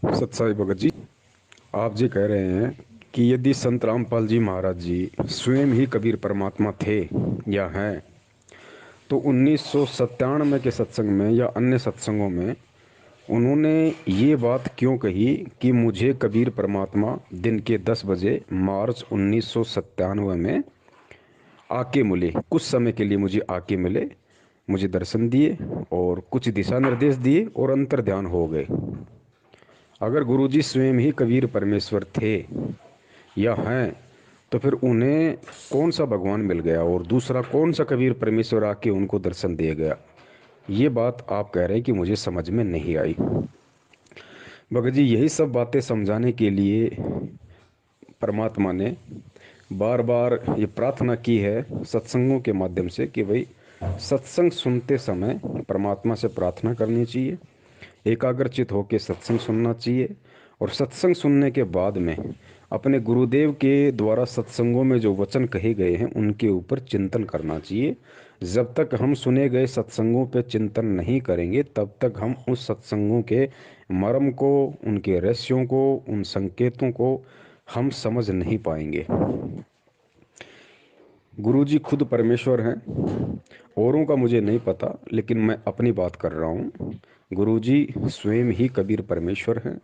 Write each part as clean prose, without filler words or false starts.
सत्साई भगत जी, आप जी कह रहे हैं कि यदि संत रामपाल जी महाराज जी स्वयं ही कबीर परमात्मा थे या हैं, तो 1997 के सत्संग में या अन्य सत्संगों में उन्होंने ये बात क्यों कही कि मुझे कबीर परमात्मा दिन के 10 बजे मार्च 1997 में आके मिले, कुछ समय के लिए मुझे आके मिले, मुझे दर्शन दिए और कुछ दिशा निर्देश दिए और अंतर ध्यान हो गए। अगर गुरुजी स्वयं ही कबीर परमेश्वर थे या हैं, तो फिर उन्हें कौन सा भगवान मिल गया और दूसरा कौन सा कबीर परमेश्वर आके उनको दर्शन दे गया? ये बात आप कह रहे हैं कि मुझे समझ में नहीं आई। भगत जी, यही सब बातें समझाने के लिए परमात्मा ने बार बार ये प्रार्थना की है सत्संगों के माध्यम से कि भाई सत्संग सुनते समय परमात्मा से प्रार्थना करनी चाहिए, एकाग्रचित होकर सत्संग सुनना चाहिए और सत्संग सुनने के बाद में अपने गुरुदेव के द्वारा सत्संगों में जो वचन कहे गए हैं उनके ऊपर चिंतन करना चाहिए। जब तक हम सुने गए सत्संगों पे चिंतन नहीं करेंगे तब तक हम उस सत्संगों के मर्म को, उनके रहस्यों को, उन संकेतों को हम समझ नहीं पाएंगे। गुरुजी खुद परमेश्वर हैं, औरों का मुझे नहीं पता, लेकिन मैं अपनी बात कर रहा हूँ। गुरुजी स्वयं ही कबीर परमेश्वर हैं,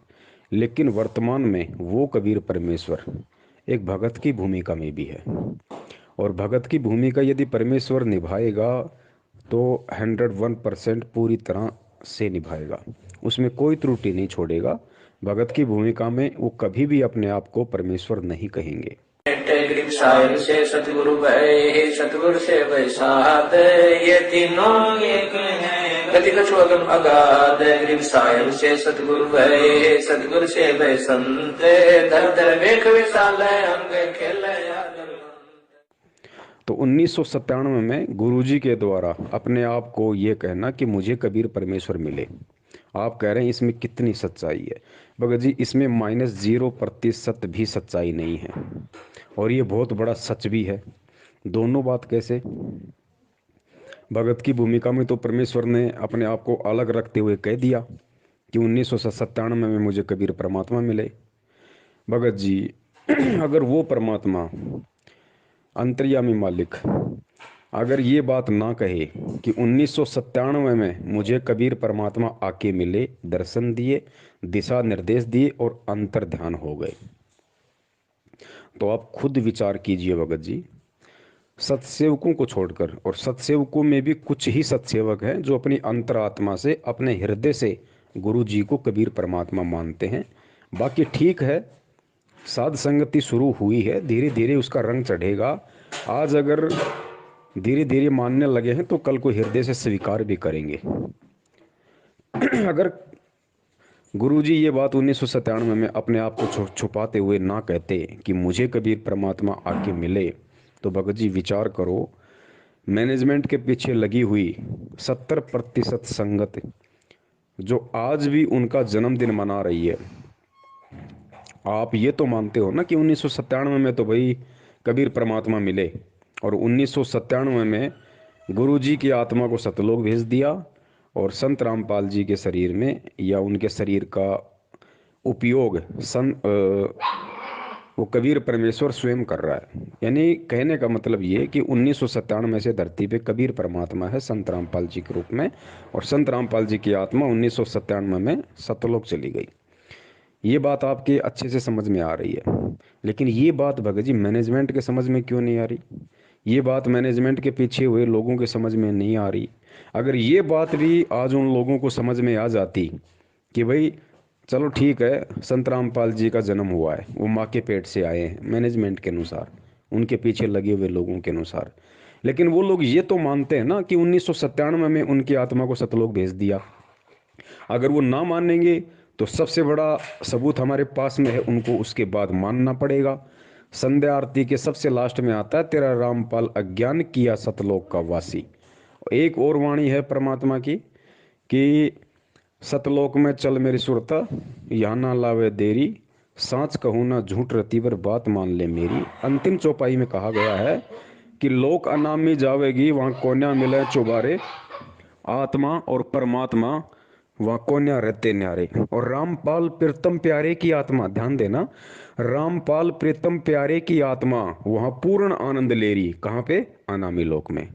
लेकिन वर्तमान में वो कबीर परमेश्वर एक भगत की भूमिका में भी है और भगत की भूमिका यदि परमेश्वर निभाएगा तो 101% पूरी तरह से निभाएगा, उसमें कोई त्रुटि नहीं छोड़ेगा। भगत की भूमिका में वो कभी भी अपने आप को परमेश्वर नहीं कहेंगे। ग्रीव साहिब से सतगुरु भय, सतगुरु से वैसाद, ये तीनों एक हैं, गति कछु अगम अगाध। ग्रीव साहिब से सतगुरु भय, सतगुरु से भय संत, धर धर वेख विशाल अंग खेल। तो 1997 में गुरुजी के द्वारा अपने आप को ये कहना कि मुझे कबीर परमेश्वर मिले, आप कह रहे हैं इसमें कितनी सच्चाई है? भगत जी, इसमें -0% भी सच्चाई नहीं है और ये बहुत बड़ा सच भी है। दोनों बात कैसे? भगत की भूमिका में तो परमेश्वर ने अपने आप को अलग रखते हुए कह दिया कि 1997 में मुझे कबीर परमात्मा मिले। भगत जी, अगर वो परमात्मा अंतर्यामी मालिक अगर ये बात ना कहे कि 1997 में मुझे कबीर परमात्मा आके मिले, दर्शन दिए, दिशा निर्देश दिए और अंतर ध्यान हो गए, तो आप खुद विचार कीजिए भगत जी। सत्सेवकों को छोड़कर, और सत्सेवकों में भी कुछ ही सत्सेवक हैं जो अपनी अंतरात्मा से, अपने हृदय से गुरु जी को कबीर परमात्मा मानते हैं। बाकी ठीक है, साध संगति शुरू हुई है, धीरे धीरे उसका रंग चढ़ेगा। आज अगर धीरे धीरे मानने लगे हैं तो कल को हृदय से स्वीकार भी करेंगे। अगर गुरुजी ये बात 1997 में अपने आप को छुपाते हुए ना कहते कि मुझे कबीर परमात्मा आके मिले, तो भगत जी विचार करो, मैनेजमेंट के पीछे लगी हुई 70% संगत जो आज भी उनका जन्मदिन मना रही है, आप ये तो मानते हो ना कि 1997 में तो भाई कबीर परमात्मा मिले और 1997 में गुरुजी की आत्मा को सतलोक भेज दिया और संत रामपाल जी के शरीर में या उनके शरीर का उपयोग वो कबीर परमेश्वर स्वयं कर रहा है। यानी कहने का मतलब ये कि 1997 से धरती पे कबीर परमात्मा है संत रामपाल जी के रूप में, और संत रामपाल जी की आत्मा 1997 में सतलोक चली गई। ये बात आपके अच्छे से समझ में आ रही है, लेकिन ये बात भगत जी मैनेजमेंट के समझ में क्यों नहीं आ रही? ये बात मैनेजमेंट के पीछे हुए लोगों के समझ में नहीं आ रही। अगर ये बात भी आज उन लोगों को समझ में आ जाती कि भाई चलो ठीक है, संत रामपाल जी का जन्म हुआ है, वो माँ के पेट से आए हैं मैनेजमेंट के अनुसार, उनके पीछे लगे हुए लोगों के अनुसार, लेकिन वो लोग ये तो मानते हैं ना कि 1997 में उनकी आत्मा को सतलोक भेज दिया। अगर वो ना मानेंगे तो सबसे बड़ा सबूत हमारे पास में है, उनको उसके बाद मानना पड़ेगा। संध्या आरती के सबसे लास्ट में आता है, तेरा रामपाल अज्ञान किया सतलोक का वासी। एक और वाणी है परमात्मा की कि सतलोक में चल मेरी सुरता, यहाँ ना लावे देरी, सांच कहूँ ना झूठ रतीवर बात मान ले मेरी। अंतिम चौपाई में कहा गया है कि लोक अनामी जावेगी, वहाँ कोन्या मिले चुबारे, आत्मा और परमात्मा वहाँ कोन्या रहते न्यारे। और रामपाल प्रीतम प्यारे की आत्मा, ध्यान देना, रामपाल प्रीतम प्यारे की आत्मा वहाँ पूर्ण आनंद ले रही। कहाँ पे? अनामी लोक में।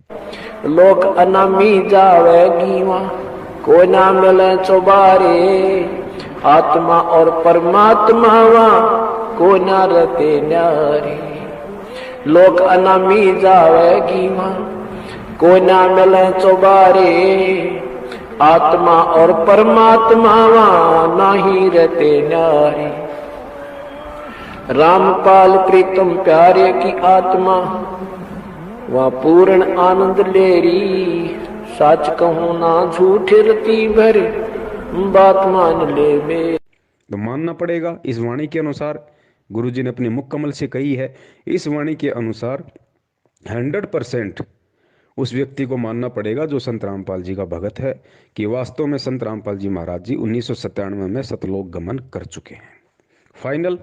लोक अनामी जावेगी वहाँ, को ना मिले चौबारे। आत्मा और परमात्मा वहाँ, को ना रहते न्यारे। लोक अनामी जावेगी वहाँ, को ना मिले चौबारे। आत्मा और परमात्मा वहाँ, नहीं रहते न्यारे। रामपाल प्रीतम प्यारे की आत्मा वह पूर्ण आनंद ले री। सच कहूं ना झूठ रती भर, बात मान ले बे। तो मानना पड़ेगा इस वाणी के अनुसार, गुरुजी ने अपने मुख कमल से कही है, इस वाणी के अनुसार 100% उस व्यक्ति को मानना पड़ेगा जो संत रामपाल जी का भगत है, कि वास्तव में संत रामपाल जी महाराज जी 1997 में सतलोक गमन कर चुके हैं। फाइनल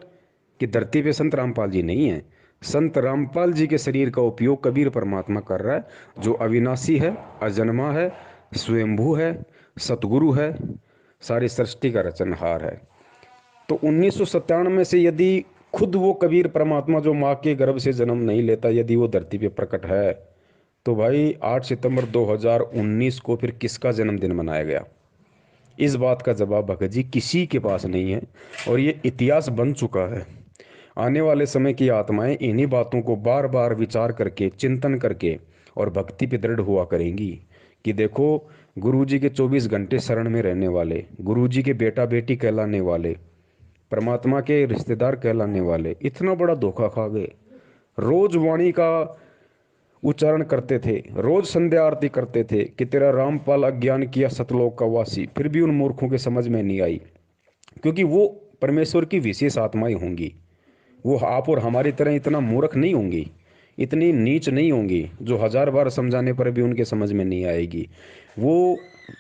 कि धरती पे संत रामपाल जी नहीं है, संत रामपाल जी के शरीर का उपयोग कबीर परमात्मा कर रहा है, जो अविनाशी है, अजन्मा है, स्वयंभू है, सतगुरु है, सारी सृष्टि का रचनहार है। तो 1997 में से यदि खुद वो कबीर परमात्मा जो माँ के गर्भ से जन्म नहीं लेता, यदि वो धरती पे प्रकट है, तो भाई 8 सितंबर 2019 को फिर किसका जन्मदिन मनाया गया? इस बात का जवाब भगत जी किसी के पास नहीं है, और ये इतिहास बन चुका है। आने वाले समय की आत्माएं इन्हीं बातों को बार बार विचार करके, चिंतन करके और भक्ति पे दृढ़ हुआ करेंगी कि देखो, गुरुजी के 24 घंटे शरण में रहने वाले, गुरुजी के बेटा बेटी कहलाने वाले, परमात्मा के रिश्तेदार कहलाने वाले इतना बड़ा धोखा खा गए। रोज वाणी का उच्चारण करते थे, रोज संध्या आरती करते थे कि तेरा रामपाल अज्ञान किया सतलोक का वासी, फिर भी उन मूर्खों के समझ में नहीं आई, क्योंकि वो परमेश्वर की विशेष आत्माएं होंगी। वो आप और हमारी तरह इतना मूर्ख नहीं होंगी, इतनी नीच नहीं होंगी, जो 1000 बार समझाने पर भी उनके समझ में नहीं आएगी। वो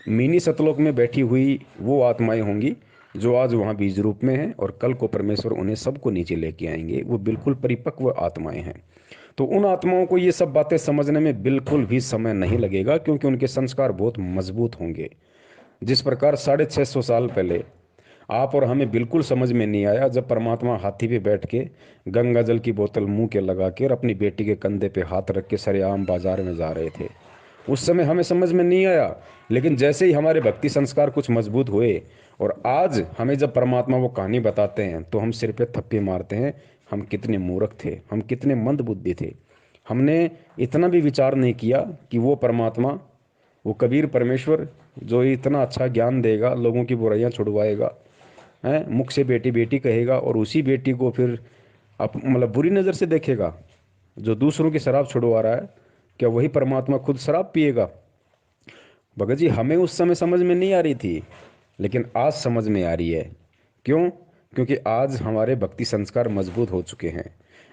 मिनी सतलोक में बैठी हुई वो आत्माएं होंगी जो आज वहाँ बीज रूप में हैं, और कल को परमेश्वर उन्हें सबको नीचे लेके आएंगे। वो बिल्कुल परिपक्व आत्माएं हैं। तो उन आत्माओं को ये सब बातें समझने में बिल्कुल भी समय नहीं लगेगा, क्योंकि उनके संस्कार बहुत मजबूत होंगे। जिस प्रकार 650 साल पहले आप और हमें बिल्कुल समझ में नहीं आया जब परमात्मा हाथी पे बैठ के गंगा जल की बोतल मुंह के लगा के और अपनी बेटी के कंधे पे हाथ रख के सरेआम बाजार में जा रहे थे, उस समय हमें समझ में नहीं आया। लेकिन जैसे ही हमारे भक्ति संस्कार कुछ मजबूत हुए और आज हमें जब परमात्मा वो कहानी बताते हैं, तो हम सिर पे थप्पे मारते हैं, हम कितने मूर्ख थे, हम कितने मंद बुद्धि थे। हमने इतना भी विचार नहीं किया कि वो परमात्मा, वो कबीर परमेश्वर जो इतना अच्छा ज्ञान देगा, लोगों की बुराइयां छुड़वाएगा, है, मुख से बेटी बेटी कहेगा, और उसी बेटी को फिर आप मतलब बुरी नज़र से देखेगा। जो दूसरों की शराब छुड़वा रहा है, क्या वही परमात्मा खुद शराब पिएगा? भगत जी, हमें उस समय समझ में नहीं आ रही थी, लेकिन आज समझ में आ रही है। क्यों? क्योंकि आज हमारे भक्ति संस्कार मजबूत हो चुके हैं।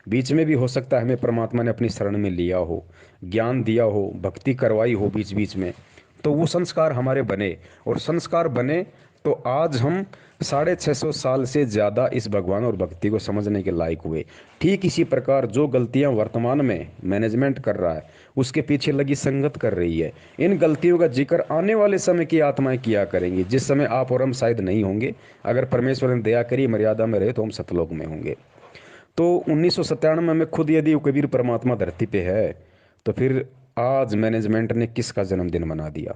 बीच में भी हो सकता है हमें परमात्मा ने अपनी शरण में लिया हो, ज्ञान दिया हो, भक्ति करवाई हो बीच बीच में, तो वो संस्कार हमारे बने, और संस्कार बने तो आज हम 650 साल से ज़्यादा इस भगवान और भक्ति को समझने के लायक हुए। ठीक इसी प्रकार जो गलतियां वर्तमान में मैनेजमेंट कर रहा है, उसके पीछे लगी संगत कर रही है। इन गलतियों का जिक्र आने वाले समय की आत्माएं किया करेंगी, जिस समय आप और हम शायद नहीं होंगे। अगर परमेश्वर ने दया करी, मर्यादा में रहे, तो हम सतलोक में होंगे। तो 1997 में खुद यदि वो कबीर परमात्मा धरती पे है, तो फिर आज मैनेजमेंट ने किसका जन्मदिन मना दिया?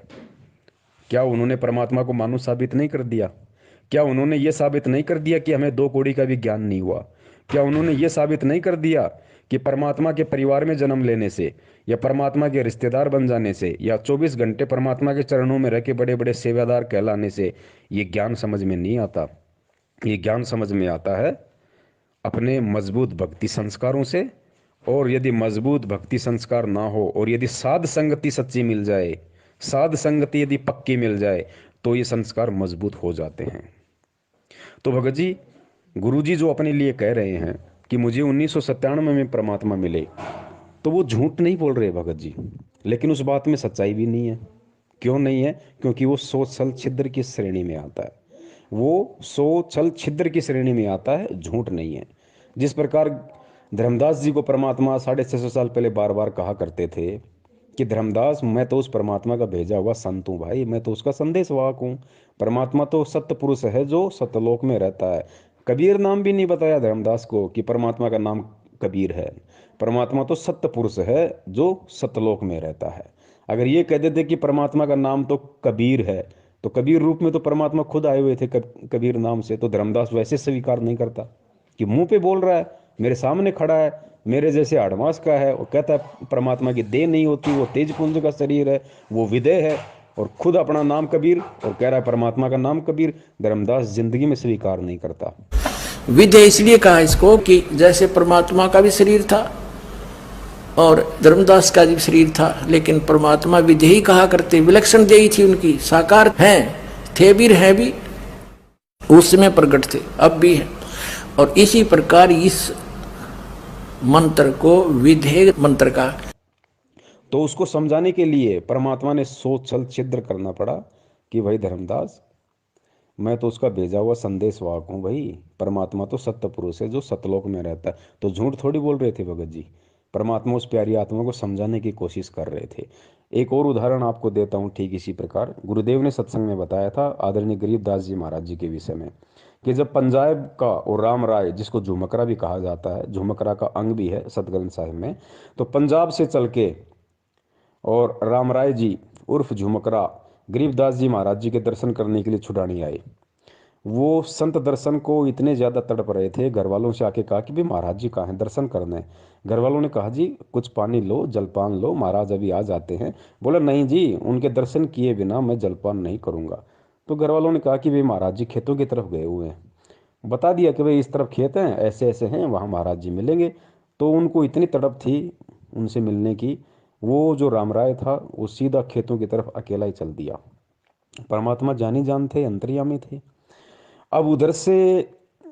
क्या उन्होंने परमात्मा को मानुष साबित नहीं कर दिया? क्या उन्होंने ये साबित नहीं कर दिया कि हमें 2 कौड़ी का भी ज्ञान नहीं हुआ? क्या उन्होंने ये साबित नहीं कर दिया कि परमात्मा के परिवार में जन्म लेने से, या परमात्मा के रिश्तेदार बन जाने से, या 24 घंटे परमात्मा के चरणों में रह के बड़े बड़े सेवादार कहलाने से ये ज्ञान समझ में नहीं आता? ये ज्ञान समझ में आता है अपने मजबूत भक्ति संस्कारों से। और यदि मजबूत भक्ति संस्कार ना हो, और यदि साध संगति सच्ची मिल जाए, साध संगति यदि पक्की मिल जाए, तो ये संस्कार मजबूत हो जाते हैं। तो भगत जी, गुरु जी जो अपने लिए कह रहे हैं कि मुझे 1997 में परमात्मा मिले, तो वो झूठ नहीं बोल रहे भगत जी, लेकिन उस बात में सच्चाई भी नहीं है। क्यों नहीं है? क्योंकि वो सोच छल छिद्र की श्रेणी में आता है। वो सोच छल छिद्र की श्रेणी में आता है, झूठ नहीं है। जिस प्रकार धर्मदास जी को परमात्मा 650 साल पहले बार बार कहा करते थे कि धर्मदास मैं तो उस परमात्मा का भेजा हुआ संत हूँ भाई, मैं तो उसका संदेशवाहक हूँ। परमात्मा तो सत्य पुरुष है जो सत्यलोक में रहता है। कबीर नाम भी नहीं बताया धर्मदास को कि परमात्मा का नाम कबीर है। परमात्मा तो सत्य पुरुष है जो सत्यलोक में रहता है। अगर ये कह देते कि परमात्मा का नाम तो कबीर है, तो कबीर रूप में तो परमात्मा खुद आए हुए थे कबीर नाम से, तो धर्मदास वैसे स्वीकार नहीं करता कि मुंह पे बोल रहा है, मेरे सामने खड़ा है, मेरे जैसे आडमास का है, और कहता है परमात्मा की देह नहीं होती, वो तेज पुंज का शरीर है, वो विदेह है, और खुद अपना नाम कबीर और कह रहा है परमात्मा का नाम कबीर। धर्मदास जिंदगी में स्वीकार नहीं करता। विधेय इसलिए कहा इसको कि जैसे परमात्मा का भी शरीर था और धर्मदास का भी शरीर था, लेकिन परमात्मा विधेयी कहा करते, विलक्षण देही थी उनकी, साकार हैं, थे भी हैं भी, उस समय प्रकट थे, अब भी हैं। और इसी प्रकार इस मंत्र को विधेय मंत्र का, तो उसको समझाने के लिए परमात्मा ने सोच छल छिद्र करना पड़ा कि भाई धर्मदास, मैं तो उसका भेजा हुआ संदेशवाहक हूँ भाई। परमात्मा तो सत्य पुरुष है जो सतलोक में रहता है। तो झूठ थोड़ी बोल रहे थे भगत जी, परमात्मा उस प्यारी आत्मा को समझाने की कोशिश कर रहे थे। एक और उदाहरण आपको देता हूँ ठीक इसी प्रकार। गुरुदेव ने सत्संग में बताया था आदरणीय गरीबदास जी महाराज जी के विषय में कि जब पंजाब का और राम राय, जिसको झुमकरा भी कहा जाता है, झुमकरा का अंग भी है सतग्रंथ साहिब में, तो पंजाब से चल के और राम राय जी उर्फ झुमकरा गरीबदास जी महाराज जी के दर्शन करने के लिए छुड़ानी आए। वो संत दर्शन को इतने ज़्यादा तड़प रहे थे, घर वालों से आके कहा कि भाई महाराज जी कहाँ हैं, दर्शन करने। घर वालों ने कहा जी कुछ पानी लो, जलपान लो, महाराज अभी आ जाते हैं। बोला नहीं जी, उनके दर्शन किए बिना मैं जलपान नहीं करूँगा। तो घर वालों ने कहा कि भाई महाराज जी खेतों की तरफ गए हुए हैं। बता दिया कि भाई इस तरफ खेत हैं, ऐसे ऐसे हैं, वहाँ महाराज जी मिलेंगे। तो उनको इतनी तड़प थी उनसे मिलने की, वो जो राम राय था वो सीधा खेतों की तरफ अकेला ही चल दिया। परमात्मा जानी जान थे, अंतर्यामी थे। अब उधर से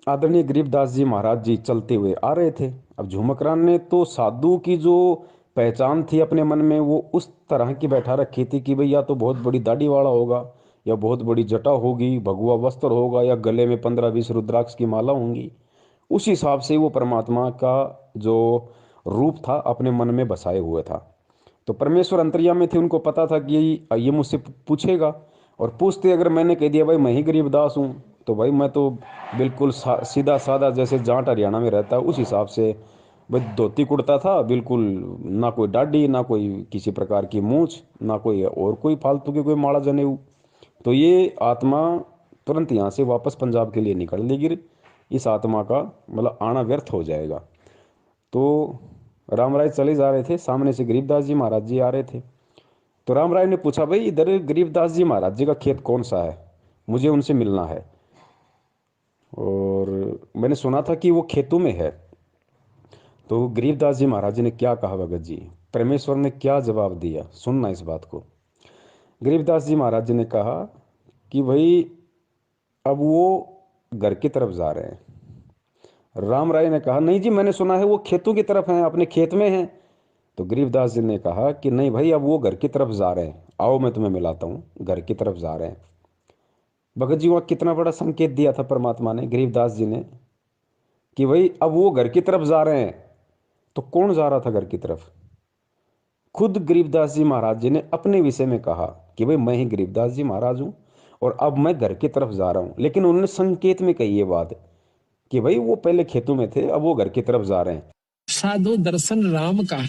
आदरणीय गरीबदास जी महाराज जी चलते हुए आ रहे थे। अब झुमकरान ने तो साधु की जो पहचान थी अपने मन में, वो उस तरह की बैठा रखी थी कि भाई या तो बहुत बड़ी दाढ़ी वाला होगा, या बहुत बड़ी जटा होगी, भगवा वस्त्र होगा, या गले में 15-20 रुद्राक्ष की माला होंगी। उस हिसाब से वो परमात्मा का जो रूप था अपने मन में बसाए हुए था। तो परमेश्वर अंतर्यामी थे, उनको पता था कि ये मुझसे पूछेगा, और पूछते अगर मैंने कह दिया भाई मैं ही गरीबदास हूँ, तो भाई मैं तो बिल्कुल सीधा साधा जैसे जाट हरियाणा में रहता है उस हिसाब से भाई धोती कुर्ता था बिल्कुल, ना कोई दाढ़ी, ना कोई किसी प्रकार की मूछ, ना कोई और कोई फालतू की कोई माला जनेऊ। तो ये आत्मा तुरंत यहाँ से वापस पंजाब के लिए निकल लेगी, इस आत्मा का मतलब आना व्यर्थ हो जाएगा। तो राम राय चले जा रहे थे, सामने से गरीबदास जी महाराज जी आ रहे थे। तो राम राय ने पूछा भाई इधर गरीबदास जी महाराज जी का खेत कौन सा है, मुझे उनसे मिलना है, और मैंने सुना था कि वो खेतों में है। तो गरीबदास जी महाराज जी ने क्या कहा भगत जी, परमेश्वर ने क्या जवाब दिया, सुनना इस बात को। गरीबदास जी महाराज जी ने कहा कि भाई अब वो घर की तरफ जा रहे हैं। राम राय ने कहा नहीं जी, मैंने सुना है वो खेतों की तरफ हैं, अपने खेत में हैं। तो गरीबदास जी ने कहा कि नहीं भाई, अब वो घर की तरफ जा रहे हैं, आओ मैं तुम्हें मिलाता हूँ, घर की तरफ जा रहे हैं। भगत जी वहाँ कितना बड़ा संकेत दिया था परमात्मा ने, गरीबदास जी ने, कि भाई अब वो घर की तरफ जा रहे हैं। तो कौन जा रहा था घर की तरफ? खुद गरीबदास जी महाराज जी ने अपने विषय में कहा कि भाई मैं ही गरीबदास जी महाराज हूँ और अब मैं घर की तरफ जा रहा हूँ। लेकिन उन्होंने संकेत में कही ये बात कि भाई वो पहले खेतों में थे, अब वो घर की तरफ जा रहे हैं। साधु दर्शन राम का,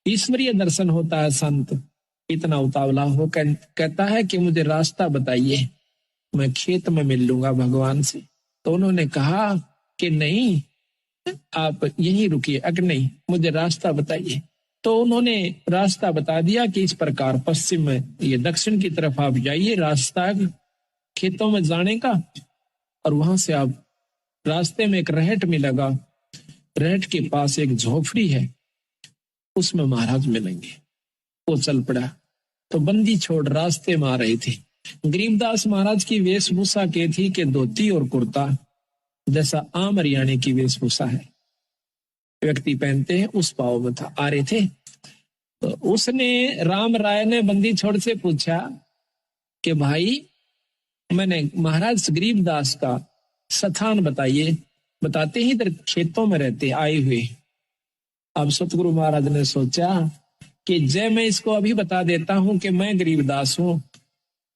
ईश्वरीय दर्शन होता है। संत इतना उतावला हो कहता है कि मुझे रास्ता बताइए, मैं खेत में मिल लूंगा भगवान से। तो उन्होंने कहा कि नहीं, आप यहीं रुकिए, अगर नहीं मुझे रास्ता बताइए। तो उन्होंने रास्ता बता दिया कि इस प्रकार पश्चिम में, ये दक्षिण की तरफ आप जाइए, रास्ता खेतों में जाने का, और वहां से आप रास्ते में एक रहट मिलेगा, रहट के पास एक झोपड़ी है, उसमें महाराज मिलेंगे। वो चल पड़ा। तो बंदी छोड़ रास्ते में आ रहे थे। गरीबदास महाराज की वेशभूषा के थी कि धोती और कुर्ता, जैसा आम हरियाणे की वेशभूषा है व्यक्ति पहनते हैं, उस भाव में था, आ रहे थे। तो उसने, राम राय ने बंदी छोड़ से पूछा कि भाई मैंने महाराज गरीबदास का स्थान बताइए। बताते ही इधर खेतों में रहते आए हुए। अब सतगुरु महाराज ने सोचा कि जय मैं इसको अभी बता देता हूं कि मैं गरीबदास हूं,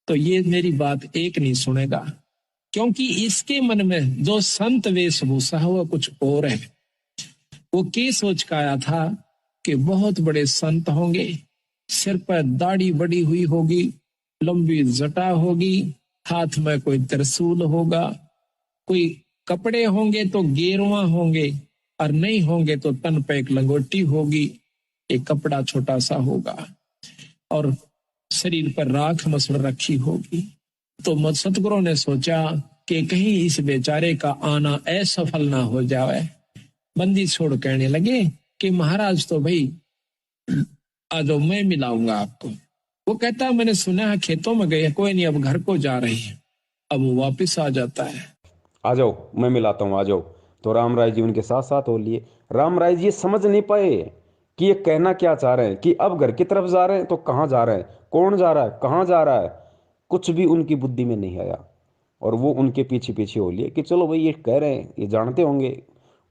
तो ये मेरी बात एक नहीं सुनेगा, क्योंकि इसके मन में जो संत वेशभूषा है वो कुछ और है। वो क्या सोच का आया था कि बहुत बड़े संत होंगे, सिर पर दाढ़ी बड़ी हुई होगी, लंबी जटा होगी, हाथ में कोई त्रिशूल होगा, कोई कपड़े होंगे तो गेरुआ होंगे, और नहीं होंगे तो तन पे एक लंगोटी होगी, एक कपड़ा छोटा सा होगा, और शरीर पर राख मसड़ रखी होगी। तो सतगुरु ने सोचा कि कहीं इस बेचारे का आना असफल ना हो जाए। बंदी छोड़ कहने लगे कि महाराज तो भाई आ जाओ, मैं मिलाऊंगा आपको। वो कहता मैंने सुना है खेतों में गए, कोई नहीं अब घर को जा रही है। अब वो वापस आ जाता है। आ जाओ मैं मिलाता हूँ, आ जाओ। तो राम राय जी उनके साथ साथ हो लिए। राम राय जी ये समझ नहीं पाए कि ये कहना क्या चाह रहे हैं, कि अब घर की तरफ जा रहे हैं तो कहाँ जा रहे हैं, कौन जा रहा है, कहाँ जा रहा है, कुछ भी उनकी बुद्धि में नहीं आया। और वो उनके पीछे पीछे हो लिए कि चलो भाई ये कह रहे हैं, ये जानते होंगे,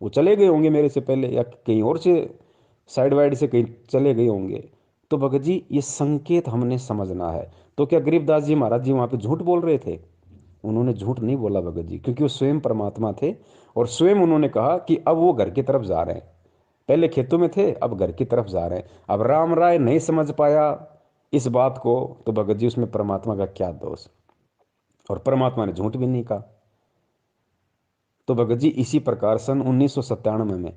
वो चले गए होंगे मेरे से पहले, या कहीं और से साइड वाइड से कहीं चले गए होंगे। तो भगत जी ये संकेत हमने समझना है। तो क्या गरीबदास जी महाराज जी वहाँ पे झूठ बोल रहे थे? उन्होंने झूठ नहीं बोला भगत जी, क्योंकि वो स्वयं परमात्मा थे। और स्वयं उन्होंने कहा कि अब वो घर की तरफ जा रहे हैं, पहले खेतों में थे अब घर की तरफ जा रहे हैं। अब राम राय नहीं समझ पाया इस बात को, तो भगत जी उसमें परमात्मा का क्या दोष? और परमात्मा ने झूठ भी नहीं कहा। तो भगत जी इसी प्रकार सन 1997 में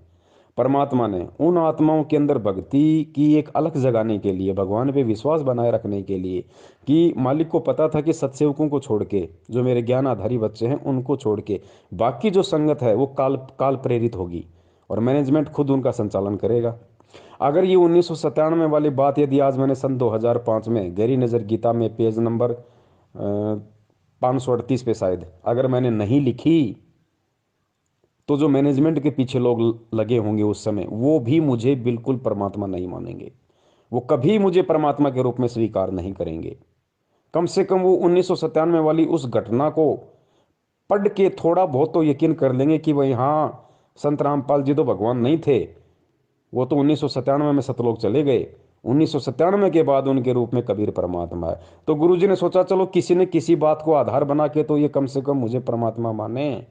परमात्मा ने उन आत्माओं के अंदर भक्ति की एक अलख जगाने के लिए, भगवान पे विश्वास बनाए रखने के लिए, कि मालिक को पता था कि सत्सेवकों को छोड़ के, जो मेरे ज्ञान आधारी बच्चे हैं उनको छोड़ के बाकी जो संगत है वो काल प्रेरित होगी और मैनेजमेंट खुद उनका संचालन करेगा। अगर ये 1997 वाली बात यदि आज मैंने सन 2005 में गहरी नज़र गीता में पेज नंबर 538 पे शायद अगर मैंने नहीं लिखी, तो जो मैनेजमेंट के पीछे लोग लगे होंगे उस समय, वो भी मुझे बिल्कुल परमात्मा नहीं मानेंगे, वो कभी मुझे परमात्मा के रूप में स्वीकार नहीं करेंगे। कम से कम वो 1997 वाली उस घटना को पढ़ के थोड़ा बहुत तो यकीन कर लेंगे कि भाई हाँ, संत रामपाल जी तो भगवान नहीं थे, वो तो 1997 में सतलोक चले गए, 1997 के बाद उनके रूप में कबीर परमात्मा है। तो गुरुजी ने सोचा चलो किसी ने किसी बात को आधार बना के तो ये कम से कम मुझे परमात्मा माने,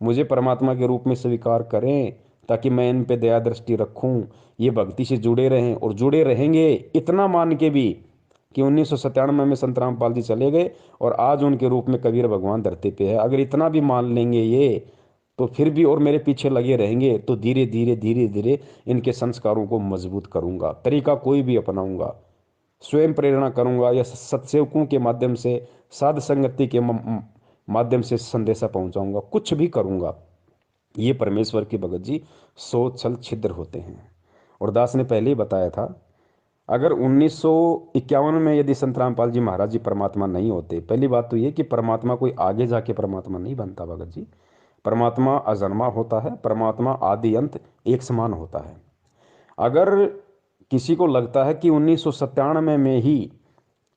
मुझे परमात्मा के रूप में स्वीकार करें, ताकि मैं इन पे दया दृष्टि रखूं, ये भक्ति से जुड़े रहें और जुड़े रहेंगे। इतना मान के भी कि 1997 में संत रामपाल जी चले गए और आज उनके रूप में कबीर भगवान धरती पे है, अगर इतना भी मान लेंगे ये, तो फिर भी और मेरे पीछे लगे रहेंगे, तो धीरे धीरे धीरे धीरे इनके संस्कारों को मजबूत करूंगा। तरीका कोई भी अपनाऊंगा, स्वयं प्रेरणा करूंगा या सत्सेवकों के माध्यम से, साध संगति के माध्यम से संदेशा पहुंचाऊंगा, कुछ भी करूंगा। ये परमेश्वर की भगत जी सोच छल छिद्र होते हैं। और दास ने पहले ही बताया था, अगर 1951 में यदि संत रामपाल जी महाराज जी परमात्मा नहीं होते, पहली बात तो ये कि परमात्मा कोई आगे जाके परमात्मा नहीं बनता भगत जी। परमात्मा अजन्मा होता है, परमात्मा आदि अंत एक समान होता है। अगर किसी को लगता है कि 1997 में ही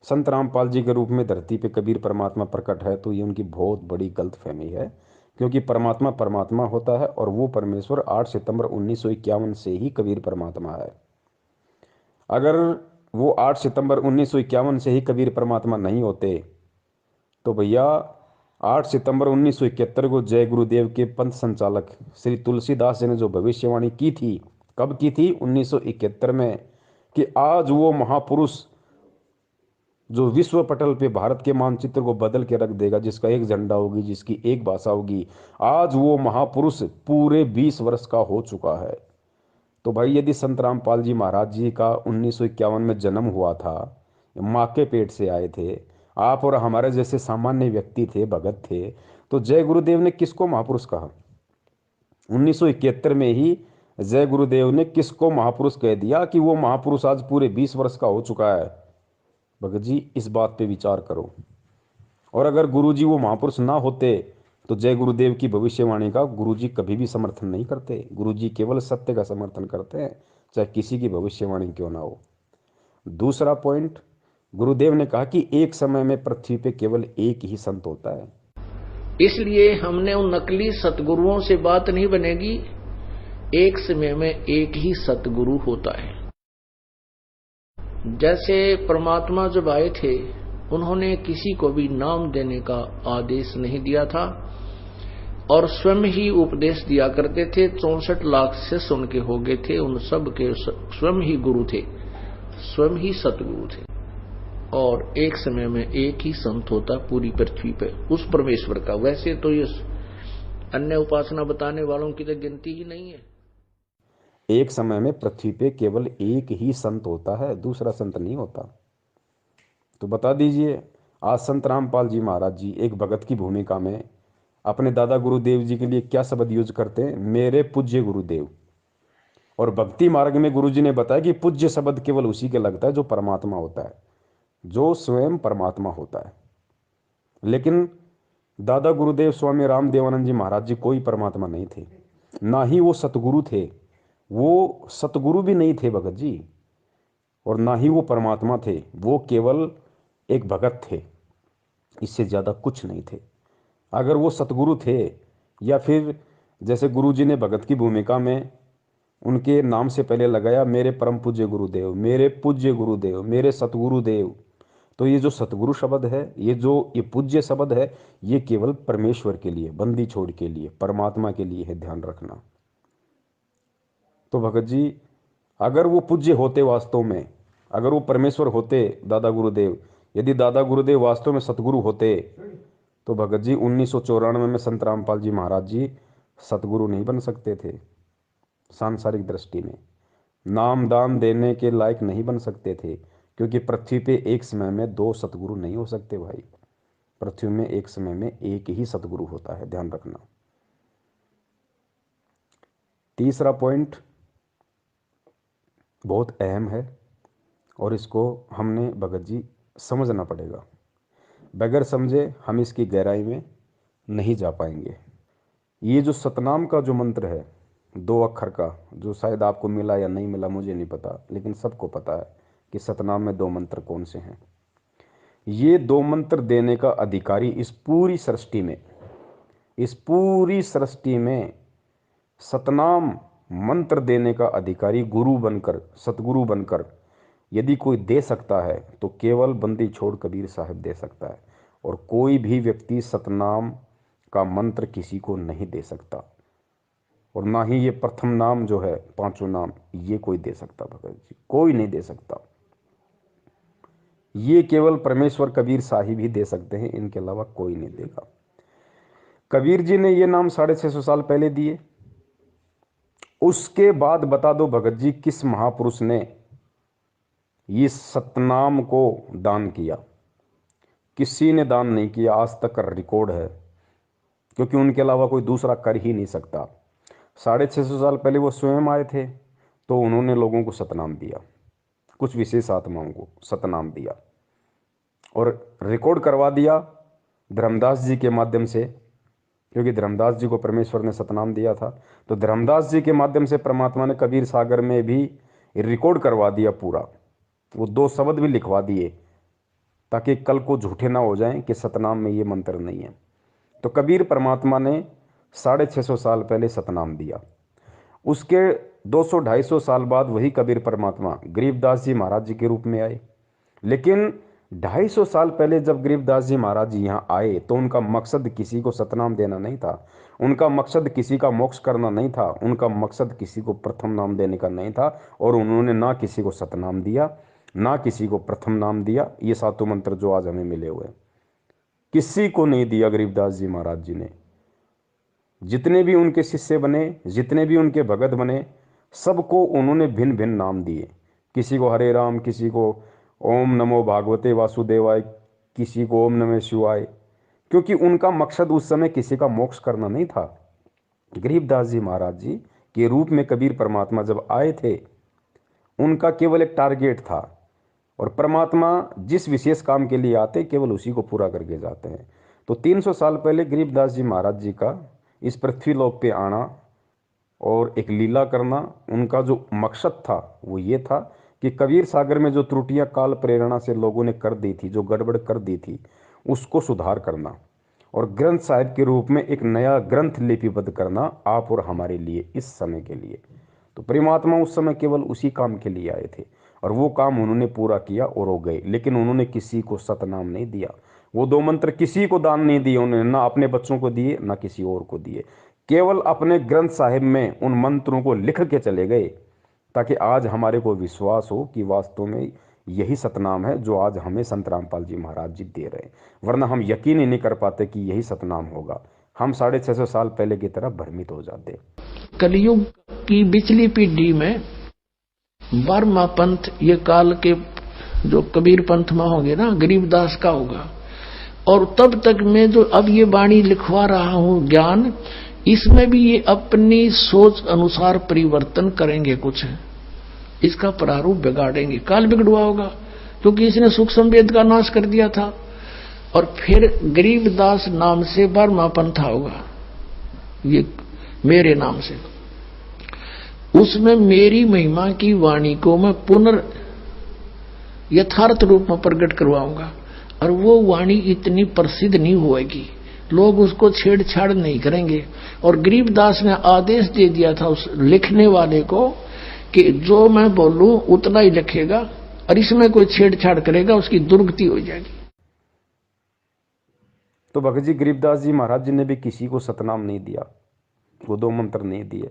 संत रामपाल जी के रूप में धरती पे कबीर परमात्मा प्रकट है, तो ये उनकी बहुत बड़ी गलतफहमी है, क्योंकि परमात्मा परमात्मा होता है और वो परमेश्वर 8 सितंबर 1951 से ही कबीर परमात्मा है। अगर वो 8 सितंबर 1951 से ही कबीर परमात्मा नहीं होते, तो भैया 8 सितंबर 1971 को जय गुरुदेव के पंथ संचालक श्री तुलसीदास जी ने जो भविष्यवाणी की थी, कब की थी? 1971 में, कि आज वो महापुरुष जो विश्व पटल पे भारत के मानचित्र को बदल के रख देगा, जिसका एक झंडा होगी, जिसकी एक भाषा होगी, आज वो महापुरुष पूरे 20 वर्ष का हो चुका है। तो भाई यदि संत रामपाल जी महाराज जी का 1951 में जन्म हुआ था, माँ के पेट से आए थे, आप और हमारे जैसे सामान्य व्यक्ति थे, भगत थे, तो जय गुरुदेव ने किसको महापुरुष कहा? 1971 में ही जय गुरुदेव ने किसको महापुरुष कह दिया कि वो महापुरुष आज पूरे 20 वर्ष का हो चुका है? भगत जी इस बात पे विचार करो। और अगर गुरुजी वो महापुरुष ना होते, तो जय गुरुदेव की भविष्यवाणी का गुरुजी कभी भी समर्थन नहीं करते। गुरुजी केवल सत्य का समर्थन करते हैं, चाहे किसी की भविष्यवाणी क्यों ना हो। दूसरा पॉइंट, गुरुदेव ने कहा कि एक समय में पृथ्वी पे केवल एक ही संत होता है। इसलिए हमने उन नकली सतगुरुओं से बात नहीं बनेगी, एक समय में एक ही सतगुरु होता है। जैसे परमात्मा जब आए थे उन्होंने किसी को भी नाम देने का आदेश नहीं दिया था और स्वयं ही उपदेश दिया करते थे। 64 लाख शिष्य उनके हो गए थे, उन सब के स्वयं ही गुरु थे, स्वयं ही सतगुरु थे। और एक समय में एक ही संत होता पूरी पृथ्वी पे उस परमेश्वर का। वैसे तो ये अन्य उपासना बताने वालों की तो गिनती ही नहीं है। एक समय में पृथ्वी पे केवल एक ही संत होता है, दूसरा संत नहीं होता। तो बता दीजिए, आज संत रामपाल जी महाराज जी एक भगत की भूमिका में अपने दादा गुरुदेव जी के लिए क्या शब्द यूज करते हैं? मेरे पूज्य गुरुदेव। और भक्ति मार्ग में गुरु जी ने बताया कि पूज्य शब्द केवल उसी के लगता है जो परमात्मा होता है, जो स्वयं परमात्मा होता है। लेकिन दादा गुरुदेव स्वामी रामदेवानंद जी महाराज जी कोई परमात्मा नहीं थे, ना ही वो सतगुरु थे। वो सतगुरु भी नहीं थे भगत जी, और ना ही वो परमात्मा थे। वो केवल एक भगत थे, इससे ज़्यादा कुछ नहीं थे। अगर वो सतगुरु थे, या फिर जैसे गुरु जी ने भगत की भूमिका में उनके नाम से पहले लगाया मेरे परम पूज्य गुरुदेव, मेरे पूज्य गुरुदेव, मेरे सतगुरुदेव, तो ये जो सतगुरु शब्द है, ये पूज्य शब्द है, ये केवल परमेश्वर के लिए, बंदी छोड़ के लिए, परमात्मा के लिए है, ध्यान रखना। तो भगत जी, अगर वो पूज्य होते वास्तव में, अगर वो परमेश्वर होते दादा गुरुदेव, यदि दादा गुरुदेव वास्तव में सतगुरु होते, तो भगत जी 1994 में संत रामपाल जी महाराज जी सतगुरु नहीं बन सकते थे। सांसारिक दृष्टि में नाम दान देने के लायक नहीं बन सकते थे, क्योंकि पृथ्वी पे एक समय में दो सतगुरु नहीं हो सकते भाई। पृथ्वी में एक समय में एक ही सतगुरु होता है, ध्यान रखना। तीसरा पॉइंट बहुत अहम है और इसको हमने भगत जी समझना पड़ेगा। बगैर समझे हम इसकी गहराई में नहीं जा पाएंगे। ये जो सतनाम का जो मंत्र है 2 अक्षर का, जो शायद आपको मिला या नहीं मिला मुझे नहीं पता, लेकिन सबको पता है कि सतनाम में 2 मंत्र कौन से हैं। ये 2 मंत्र देने का अधिकारी इस पूरी सृष्टि में सतनाम मंत्र देने का अधिकारी गुरु बनकर, सतगुरु बनकर यदि कोई दे सकता है तो केवल बंदी छोड़ कबीर साहब दे सकता है, और कोई भी व्यक्ति सतनाम का मंत्र किसी को नहीं दे सकता, और ना ही ये प्रथम नाम जो है, 5 नाम, ये कोई दे सकता भगत जी, कोई नहीं दे सकता। ये केवल परमेश्वर कबीर साहिब ही दे सकते हैं, इनके अलावा कोई नहीं देगा। कबीर जी ने ये नाम 650 साल पहले दिए। उसके बाद बता दो भगत जी, किस महापुरुष ने ये सतनाम को दान किया? किसी ने दान नहीं किया, आज तक रिकॉर्ड है, क्योंकि उनके अलावा कोई दूसरा कर ही नहीं सकता। 650 साल पहले वो स्वयं आए थे, तो उन्होंने लोगों को सतनाम दिया, कुछ विशेष आत्माओं को सतनाम दिया, और रिकॉर्ड करवा दिया धर्मदास जी के माध्यम से, क्योंकि धर्मदास जी को परमेश्वर ने सतनाम दिया था। तो धर्मदास जी के माध्यम से परमात्मा ने कबीर सागर में भी रिकॉर्ड करवा दिया पूरा, वो 2 शब्द भी लिखवा दिए, ताकि कल को झूठे ना हो जाएं कि सतनाम में ये मंत्र नहीं है। तो कबीर परमात्मा ने 650 साल पहले सतनाम दिया। उसके 200-250 साल बाद वही कबीर परमात्मा गरीबदास जी महाराज जी के रूप में आए। लेकिन 250 साल पहले जब गरीबदास जी महाराज जी यहाँ आए, तो उनका मकसद किसी को सतनाम देना नहीं था, उनका मकसद किसी का मोक्ष करना नहीं था, उनका मकसद किसी को प्रथम नाम देने का नहीं था, और उन्होंने ना किसी को सतनाम दिया, ना किसी को प्रथम नाम दिया। ये 7 मंत्र जो आज हमें मिले हुए, किसी को नहीं दिया गरीबदास जी महाराज जी ने। जितने भी उनके शिष्य बने, जितने भी उनके भगत बने, सबको उन्होंने भिन्न भिन्न नाम दिए। किसी को हरे राम, किसी को ओम नमो भागवते वासुदेवाय, किसी को ओम नमः शिवाय, क्योंकि उनका मकसद उस समय किसी का मोक्ष करना नहीं था। गरीबदास जी महाराज जी के रूप में कबीर परमात्मा जब आए थे, उनका केवल एक टारगेट था, और परमात्मा जिस विशेष काम के लिए आते केवल उसी को पूरा करके जाते हैं। तो 300 साल पहले गरीबदास जी महाराज जी का इस पृथ्वी लोक पे आना और एक लीला करना, उनका जो मकसद था वो ये था कि कबीर सागर में जो त्रुटियां काल प्रेरणा से लोगों ने कर दी थी, जो गड़बड़ कर दी थी, उसको सुधार करना, और ग्रंथ साहिब के रूप में एक नया ग्रंथ लिपिबद्ध करना आप और हमारे लिए, इस समय के लिए। तो परमात्मा उस समय केवल उसी काम के लिए आए थे, और वो काम उन्होंने पूरा किया और हो गए। लेकिन उन्होंने किसी को सतनाम नहीं दिया। वो 2 मंत्र किसी को दान नहीं दिए उन्होंने, ना अपने बच्चों को दिए ना किसी और को दिए। केवल अपने ग्रंथ साहिब में उन मंत्रों को लिख के चले गए, ताकि आज हमारे को विश्वास हो कि वास्तव में यही सतनाम है जो आज हमें संत रामपाल जी महाराज जी दे रहे हैं। वरना हम यकीन ही नहीं कर पाते कि यही सतनाम होगा, हम 650 साल पहले की तरह भ्रमित हो जाते। कलयुग की बिचली पीढ़ी में 12वां पंथ ये काल के जो कबीर पंथ में होंगे ना, गरीबदास का होगा। और तब तक मैं जो अब ये वाणी लिखवा रहा हूं ज्ञान, इसमें भी ये अपनी सोच अनुसार परिवर्तन करेंगे, कुछ इसका प्रारूप बिगाड़ेंगे। काल बिगड़ुआ होगा क्योंकि इसने सुख संवेद का नाश कर दिया था। और फिर गरीबदास नाम से 12वां पंथा होगा, ये मेरे नाम से। उसमें मेरी महिमा की वाणी को मैं पुनर् यथार्थ रूप में प्रकट करवाऊंगा। और वो वाणी इतनी प्रसिद्ध नहीं होएगी, लोग उसको छेड़छाड़ नहीं करेंगे। और गरीबदास ने आदेश दे दिया था उस लिखने वाले को कि जो मैं बोलूं उतना ही लिखेगा, और इसमें कोई छेड़छाड़ करेगा उसकी दुर्गति हो जाएगी। तो भगत जी गरीबदास जी महाराज जी ने भी किसी को सतनाम नहीं दिया, वो 2 मंत्र नहीं दिए।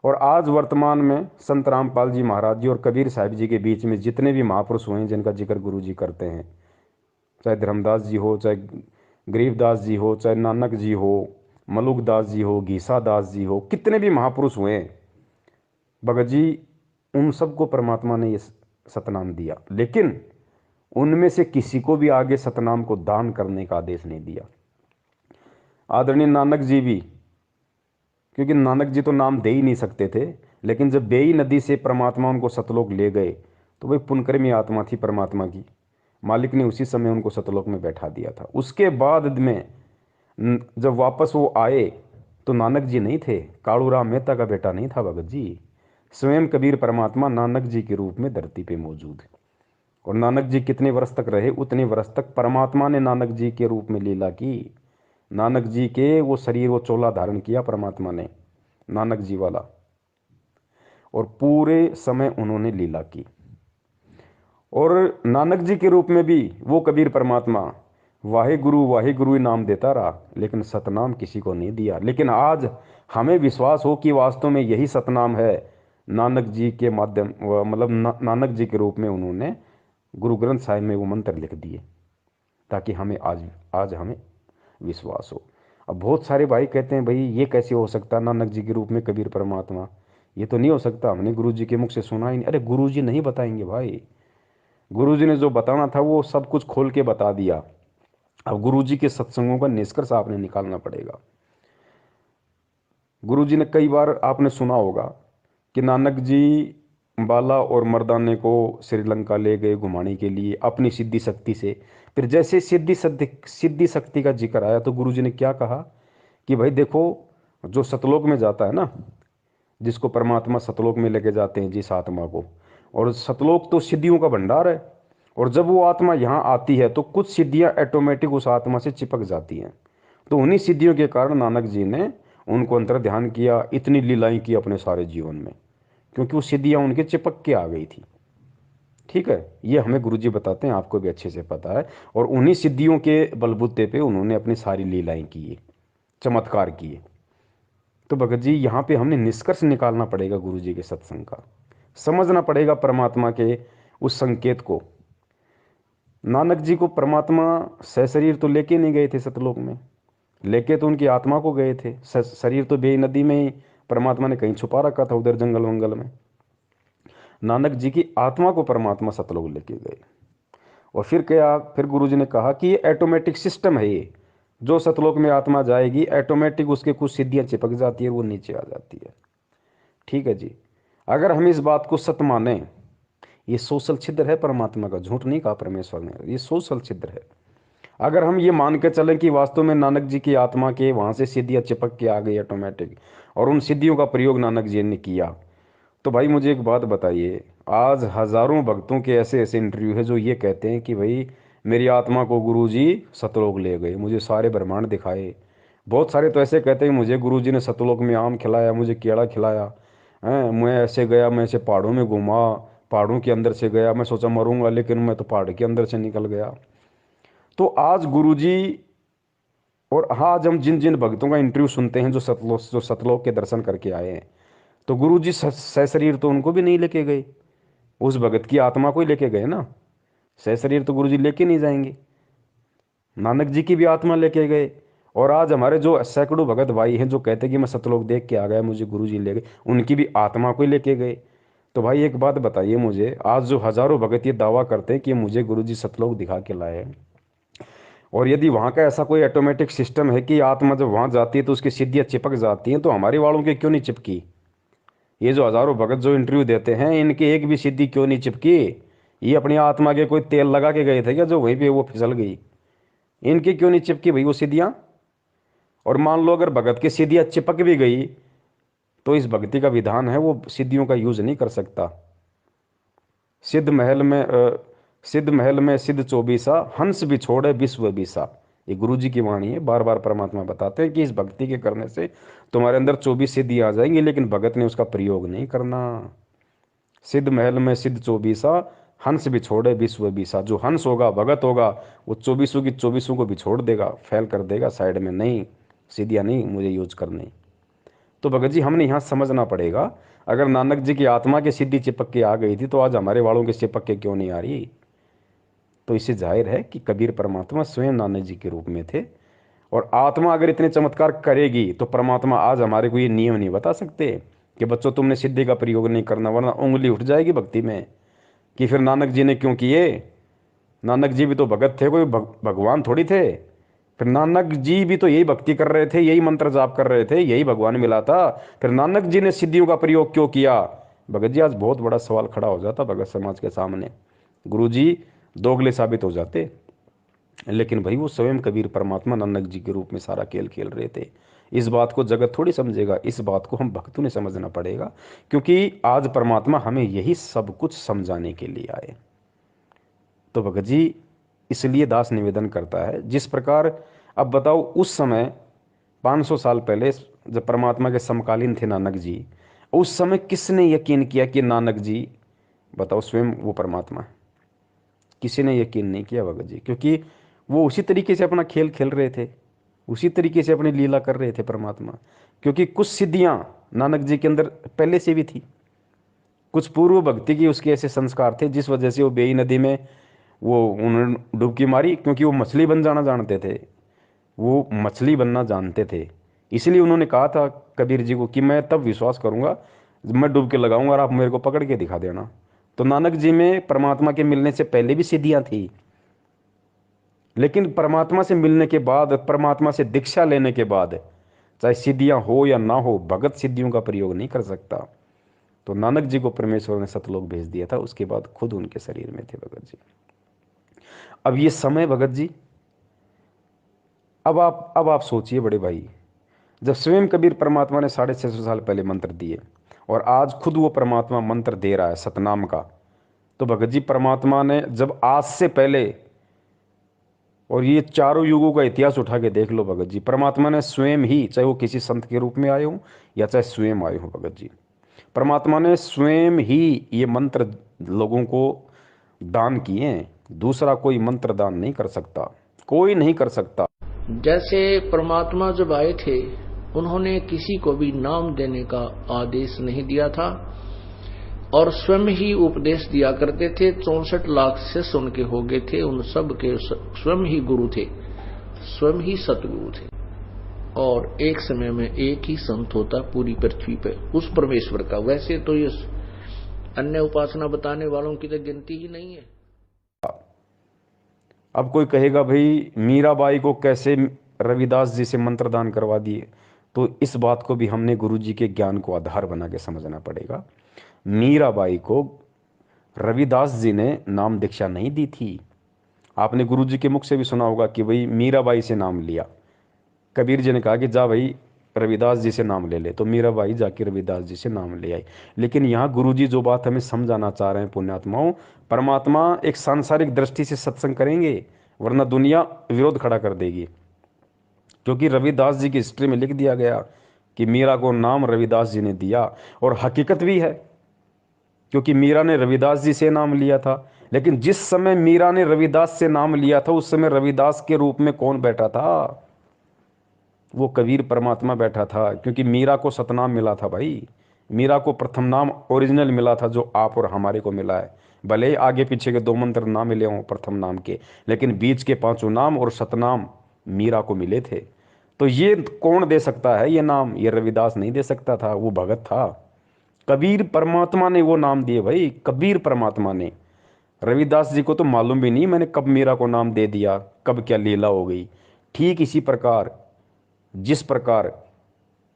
और आज वर्तमान में संत रामपाल जी महाराज जी और कबीर साहिब जी के बीच में जितने भी महापुरुष हुए हैं जिनका जिक्र गुरु जी करते हैं, चाहे धर्मदास जी हो, चाहे गरीबदास जी हो, चाहे नानक जी हो, मलुकदास जी हो, घीसा दास जी हो, कितने भी महापुरुष हुए हैं भगत जी, उन सबको परमात्मा ने ये सतनाम दिया। लेकिन उनमें से किसी को भी आगे सतनाम को दान करने का आदेश नहीं दिया। आदरणीय नानक जी भी, क्योंकि नानक जी तो नाम दे ही नहीं सकते थे, लेकिन जब बेई नदी से परमात्मा उनको सतलोक ले गए तो वही पुनकर्मी आत्मा थी परमात्मा की, मालिक ने उसी समय उनको सतलोक में बैठा दिया था। उसके बाद में जब वापस वो आए तो नानक जी नहीं थे, कालूराम मेहता का बेटा नहीं था भगत जी, स्वयं कबीर परमात्मा नानक जी के रूप में धरती पे मौजूद है। और नानक जी कितने वर्ष तक रहे, उतने वर्ष तक परमात्मा ने नानक जी के रूप में लीला की। नानक जी के वो शरीर, वो चोला धारण किया परमात्मा ने, नानक जी वाला, और पूरे समय उन्होंने लीला की। और नानक जी के रूप में भी वो कबीर परमात्मा वाहे गुरु नाम देता रहा, लेकिन सतनाम किसी को नहीं दिया। लेकिन आज हमें विश्वास हो कि वास्तव में यही सतनाम है। नानक जी के माध्यम, मतलब नानक जी के रूप में उन्होंने गुरु ग्रंथ साहिब में वो मंत्र लिख दिए, ताकि हमें आज हमें विश्वास हो। अब बहुत सारे भाई कहते हैं भाई ये कैसे हो सकता, नानक जी के रूप में कबीर परमात्मा, ये तो नहीं हो सकता, हमने गुरु जी के मुख से सुना ही नहीं। अरे गुरु जी नहीं बताएंगे भाई, गुरु जी ने जो बताना था वो सब कुछ खोल के बता दिया। अब गुरु जी के सत्संगों का निष्कर्ष आपने निकालना पड़ेगा। गुरु जी ने कई बार आपने सुना होगा कि नानक जी बाला और मर्दाने को श्रीलंका ले गए घुमाने के लिए अपनी सिद्धि शक्ति से। फिर जैसे सिद्धि शक्ति का जिक्र आया तो गुरु जी ने क्या कहा कि भाई देखो, जो सतलोक में जाता है ना, जिसको परमात्मा सतलोक में लेके जाते हैं जिस आत्मा को, और सतलोक तो सिद्धियों का भंडार है, और जब वो आत्मा यहाँ आती है तो कुछ सिद्धियाँ ऑटोमेटिक उस आत्मा से चिपक जाती हैं। तो उन्हीं सिद्धियों के कारण नानक जी ने उनको अंतर ध्यान किया, इतनी लीलाएं की अपने सारे जीवन में, क्योंकि वो सिद्धियाँ उनके चिपक के आ गई थी। ठीक है, ये हमें गुरुजी बताते हैं, आपको भी अच्छे से पता है। और उन्हीं सिद्धियों के बलबूते पे उन्होंने अपनी सारी लीलाएं की, चमत्कार किए। तो भगत जी यहाँ पे हमने निष्कर्ष निकालना पड़ेगा गुरुजी के सत्संग का, समझना पड़ेगा परमात्मा के उस संकेत को। नानक जी को परमात्मा सशरीर तो लेके नहीं गए थे सतलोक में, लेके तो उनकी आत्मा को गए थे। शरीर तो बेई नदी में ही परमात्मा ने कहीं छुपा रखा था, उधर जंगल वंगल में। नानक जी की आत्मा को परमात्मा सतलोक लेके गए। और फिर क्या, फिर गुरुजी ने कहा कि ये ऑटोमेटिक सिस्टम है, ये जो सतलोक में आत्मा जाएगी ऑटोमेटिक उसके कुछ सिद्धियां चिपक जाती है, वो नीचे आ जाती है। ठीक है जी, अगर हम इस बात को सत्य माने, ये सोशल छिद्र है परमात्मा का, झूठ नहीं कहा परमेश्वर ने, ये सोशल छिद्र है। अगर हम ये मान के चलें कि वास्तव में नानक जी की आत्मा के वहाँ से सिद्धियाँ चिपक के आ गई ऑटोमेटिक, और उन सिद्धियों का प्रयोग नानक जी ने किया, तो भाई मुझे एक बात बताइए, आज हजारों भक्तों के ऐसे ऐसे इंटरव्यू है जो ये कहते हैं कि भाई मेरी आत्मा को गुरुजी सतलोक ले गए, मुझे सारे ब्रह्मांड दिखाए। बहुत सारे तो ऐसे कहते हैं मुझे गुरुजी ने सतलोक में आम खिलाया, मुझे केला खिलाया, हैं, मैं ऐसे गया, मैं ऐसे पहाड़ों में घूमा, पहाड़ों के अंदर से गया, मैं सोचा मरूंगा लेकिन मैं तो पहाड़ के अंदर से निकल गया। तो आज गुरुजी, और हाँ, आज हम जिन जिन भक्तों का इंटरव्यू सुनते हैं जो सतलोक के दर्शन करके आए हैं, तो गुरुजी सशरीर तो उनको भी नहीं लेके गए, उस भगत की आत्मा को ही लेके गए ना। सशरीर तो गुरुजी लेके नहीं जाएंगे, नानक जी की भी आत्मा लेके गए। और आज हमारे जो सैकड़ों भगत भाई हैं जो कहते हैं कि मैं सतलोक देख के आ गया, मुझे गुरुजी ले गए, उनकी भी आत्मा को ही लेके गए। तो भाई एक बात बताइए मुझे, आज जो हजारों भगत ये दावा करते हैं कि मुझे गुरुजी सतलोक दिखा के लाए, और यदि वहाँ का ऐसा कोई ऑटोमेटिक सिस्टम है कि आत्मा जब वहाँ जाती है तो उसकी सिद्धियाँ चिपक जाती हैं, तो हमारे वालों के क्यों नहीं चिपकी? ये जो हजारों भगत जो इंटरव्यू देते हैं, इनकी एक भी सिद्धि क्यों नहीं चिपकी? ये अपनी आत्मा के कोई तेल लगा के गए थे क्या जो वहीं पे वो फिसल गई? इनकी क्यों नहीं चिपकी भाई वो सिद्धियाँ? और मान लो अगर भगत की सिद्धियाँ चिपक भी गई, तो इस भक्ति का विधान है वो सिद्धियों का यूज नहीं कर सकता। सिद्ध महल में सिद्ध चौबीसा, हंस भी छोड़े विश्व बीसा। ये गुरु जी की वाणी है, बार बार परमात्मा बताते हैं कि इस भक्ति के करने से तुम्हारे अंदर 24 सिद्धि आ जाएंगी, लेकिन भगत ने उसका प्रयोग नहीं करना। सिद्ध महल में सिद्ध चौबीसा, हंस भी छोड़े विश्व बीसा। जो हंस होगा, भगत होगा, वो 24 की 24 को भी छोड़ देगा, फेल कर देगा साइड में, नहीं सिद्धियाँ नहीं मुझे यूज करनी। तो भगत जी हमने यहाँ समझना पड़ेगा, अगर नानक जी की आत्मा की सिद्धि चिपक के आ गई थी तो आज हमारे वालों की चिपक के क्यों नहीं आ रही? तो इससे जाहिर है कि कबीर परमात्मा स्वयं नानक जी के रूप में थे। और आत्मा अगर इतने चमत्कार करेगी तो परमात्मा आज हमारे को ये नियम नहीं बता सकते कि बच्चों तुमने सिद्धि का प्रयोग नहीं करना, वरना उंगली उठ जाएगी भक्ति में कि फिर नानक जी ने क्यों किए। नानक जी भी तो भगत थे, कोई भगवान थोड़ी थे। फिर नानक जी भी तो यही भक्ति कर रहे थे, यही मंत्र जाप कर रहे थे, यही भगवान मिला था, फिर नानक जी ने सिद्धियों का प्रयोग क्यों किया? भगत जी आज बहुत बड़ा सवाल खड़ा हो जाता भगत समाज के सामने, गुरु जी दोगले साबित हो जाते। लेकिन भाई वो स्वयं कबीर परमात्मा नानक जी के रूप में सारा खेल खेल रहे थे। इस बात को जगत थोड़ी समझेगा, इस बात को हम भक्तों ने समझना पड़ेगा, क्योंकि आज परमात्मा हमें यही सब कुछ समझाने के लिए आए। तो भगत जी इसलिए दास निवेदन करता है, जिस प्रकार अब बताओ उस समय 500 साल पहले जब परमात्मा के समकालीन थे नानक जी, उस समय किसने यकीन किया कि नानक जी, बताओ, स्वयं वो परमात्मा है? किसी ने यकीन नहीं किया भगत जी, क्योंकि वो उसी तरीके से अपना खेल खेल रहे थे, उसी तरीके से अपनी लीला कर रहे थे परमात्मा। क्योंकि कुछ सिद्धियां नानक जी के अंदर पहले से भी थी, कुछ पूर्व भक्ति की उसके ऐसे संस्कार थे जिस वजह से वो बेई नदी में वो उन्होंने डुबकी मारी, क्योंकि वो मछली बन जाना जानते थे, वो मछली बनना जानते थे। इसलिए उन्होंने कहा था कबीर जी को कि मैं तब विश्वास करूंगा जब मैं डुबकी लगाऊंगा और आप मेरे को पकड़ के दिखा देना। तो नानक जी में परमात्मा के मिलने से पहले भी सिद्धियां थी, लेकिन परमात्मा से मिलने के बाद, परमात्मा से दीक्षा लेने के बाद, चाहे सिद्धियां हो या ना हो, भगत सिद्धियों का प्रयोग नहीं कर सकता। तो नानक जी को परमेश्वर ने सतलोक भेज दिया था, उसके बाद खुद उनके शरीर में थे भगत जी। अब ये समय भगत जी, अब आप सोचिए बड़े भाई, जब स्वयं कबीर परमात्मा ने 650 साल पहले मंत्र दिए और आज खुद वो परमात्मा मंत्र दे रहा है सतनाम का, तो भगत जी परमात्मा ने जब आज से पहले, और ये चारों युगों का इतिहास उठा के देख लो भगत जी, परमात्मा ने स्वयं ही, चाहे वो किसी संत के रूप में आए हो या चाहे स्वयं आए हो भगत जी, परमात्मा ने स्वयं ही ये मंत्र लोगों को दान किए हैं। दूसरा कोई मंत्र दान नहीं कर सकता, कोई नहीं कर सकता। जैसे परमात्मा जब आए थे, उन्होंने किसी को भी नाम देने का आदेश नहीं दिया था और स्वयं ही उपदेश दिया करते थे। 64 लाख से सुन के हो गए थे, उन सब के स्वयं ही गुरु थे, स्वयं ही सतगुरु थे। और एक समय में एक ही संत होता पूरी पृथ्वी पे उस परमेश्वर का। वैसे तो ये अन्य उपासना बताने वालों की तो गिनती ही नहीं है। अब कोई कहेगा भाई मीराबाई को कैसे रविदास जी से मंत्र दान करवा दिए, तो इस बात को भी हमने गुरु जी के ज्ञान को आधार बना के समझना पड़ेगा। मीराबाई को रविदास जी ने नाम दीक्षा नहीं दी थी। आपने गुरु जी के मुख से भी सुना होगा कि भाई मीराबाई से नाम लिया। कबीर जी ने कहा कि जा भाई रविदास जी से नाम ले ले, तो मीराबाई जाके रविदास जी से नाम ले आई। लेकिन यहाँ गुरु जी जो बात हमें समझाना चाह रहे हैं पुण्यात्माओं, परमात्मा एक सांसारिक दृष्टि से सत्संग करेंगे, वरना दुनिया विरोध खड़ा कर देगी। क्योंकि रविदास जी की हिस्ट्री में लिख दिया गया कि मीरा को नाम रविदास जी ने दिया, और हकीकत भी है। क्योंकि मीरा ने रविदास जी से नाम लिया था। लेकिन जिस समय मीरा ने रविदास से नाम लिया था उस समय रविदास के रूप में कौन बैठा था? वो कबीर परमात्मा बैठा था, क्योंकि मीरा को सतनाम मिला था भाई। मीरा को प्रथम नाम ओरिजिनल मिला था, जो आप और हमारे को मिला है। भले ही आगे पीछे के 2 मंत्र ना मिले हों प्रथम नाम के, लेकिन बीच के 5 नाम और सतनाम मीरा को मिले थे। तो ये कौन दे सकता है ये नाम? ये रविदास नहीं दे सकता था, वो भगत था। कबीर परमात्मा ने वो नाम दिए भाई, कबीर परमात्मा ने। रविदास जी को तो मालूम भी नहीं मैंने कब मीरा को नाम दे दिया, कब क्या लीला हो गई। ठीक इसी प्रकार जिस प्रकार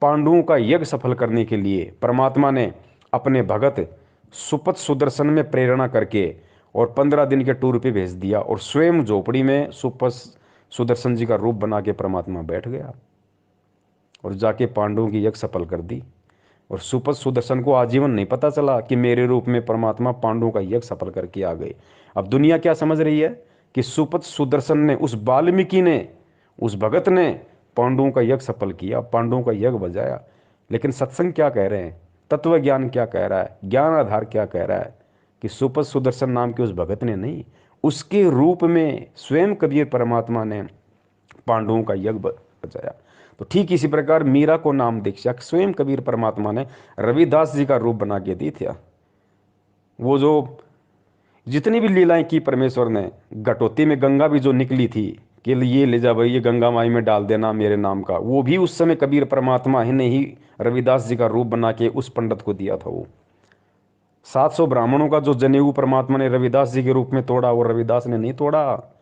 पांडवों का यज्ञ सफल करने के लिए परमात्मा ने अपने भगत सुपथ सुदर्शन में प्रेरणा करके और 15 दिन के टूर पे भेज दिया, और स्वयं झोपड़ी में सुपथ सुदर्शन जी का रूप बना के परमात्मा बैठ गया और जाके पांडवों की यज्ञ सफल कर दी। और सुपथ सुदर्शन को आजीवन नहीं पता चला कि मेरे रूप में परमात्मा पांडवों का यज्ञ सफल करके आ गए। अब दुनिया क्या समझ रही है कि सुपथ सुदर्शन ने, उस वाल्मीकि ने, उस भगत ने पांडवों का यज्ञ सफल किया, पांडवों का यज्ञ बजाया। लेकिन सत्संग क्या कह रहे हैं, तत्व ज्ञान क्या कह रहा है, ज्ञान आधार क्या कह रहा है कि सुपथ सुदर्शन नाम के उस भगत ने नहीं, उसके रूप में स्वयं कबीर परमात्मा ने पांडवों का यज्ञ बजाया। तो ठीक इसी प्रकार मीरा को नाम दीक्षा स्वयं कबीर परमात्मा ने रविदास जी का रूप बना के दी थी। वो जो जितनी भी लीलाएं की परमेश्वर ने, घटोती में गंगा भी जो निकली थी कि ये ले जा भाई, ये गंगा माई में डाल देना मेरे नाम का, वो भी उस समय कबीर परमात्मा ही ने ही रविदास जी का रूप बना के उस पंडित को दिया था। वो 700 ब्राह्मणों का जो जनेऊ परमात्मा ने रविदास जी के रूप में तोड़ा, वो रविदास ने नहीं तोड़ा,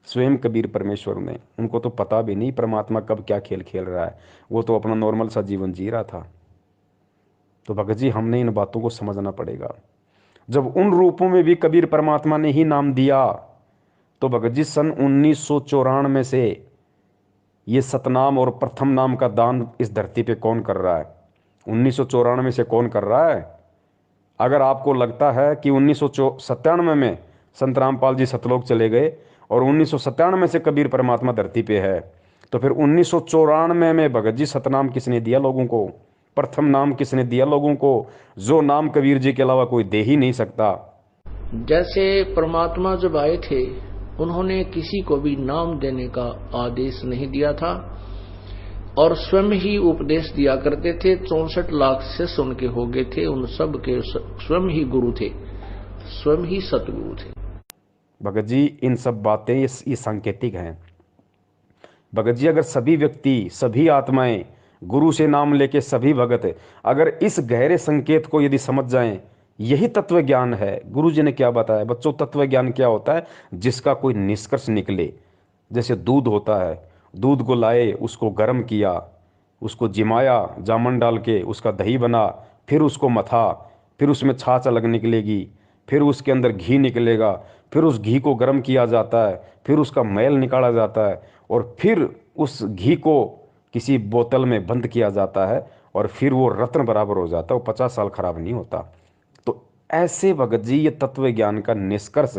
स्वयं कबीर परमेश्वर ने। उनको तो पता भी नहीं परमात्मा कब क्या खेल खेल रहा है, वो तो अपना नॉर्मल सा जीवन जी रहा था। तो भगत जी हमने इन बातों को समझना पड़ेगा। जब उन रूपों में भी कबीर परमात्मा ने ही नाम दिया, तो भगत जी सन 1994 से ये सतनाम और प्रथम नाम का दान इस धरती पे कौन कर रहा है? 1994 से कौन कर रहा है? अगर आपको लगता है कि 1997 में संत रामपाल जी सतलोक चले गए और 1997 से कबीर परमात्मा धरती पे है, तो फिर 1994 में भगत जी सतनाम किसने दिया लोगों को? प्रथम नाम किसने दिया लोगों को, जो नाम कबीर जी के अलावा कोई दे ही नहीं सकता? जैसे परमात्मा जब आए थे उन्होंने किसी को भी नाम देने का आदेश नहीं दिया था और स्वयं ही उपदेश दिया करते थे। 64 लाख शिष्य उनके हो गए थे, उन सब के स्वयं ही गुरु थे, स्वयं ही सतगुरु थे। भगत जी इन सब बातें ये सांकेतिक हैं। भगत जी अगर सभी व्यक्ति, सभी आत्माएं गुरु से नाम लेके सभी भगत अगर इस गहरे संकेत को यदि समझ जाएं, यही तत्व ज्ञान है। गुरु जी ने क्या बताया बच्चों? तत्व ज्ञान क्या होता है? जिसका कोई निष्कर्ष निकले। जैसे दूध होता है, दूध को लाए, उसको गर्म किया, उसको जिमाया, जामन डाल के उसका दही बना, फिर उसको मथा, फिर उसमें छाछ अलग निकलेगी, फिर उसके अंदर घी निकलेगा, फिर उस घी को गर्म किया जाता है, फिर उसका मैल निकाला जाता है और फिर उस घी को किसी बोतल में बंद किया जाता है और फिर वो रत्न बराबर हो जाता है, वो 50 साल खराब नहीं होता। तो ऐसे भगत जी ये तत्व ज्ञान का निष्कर्ष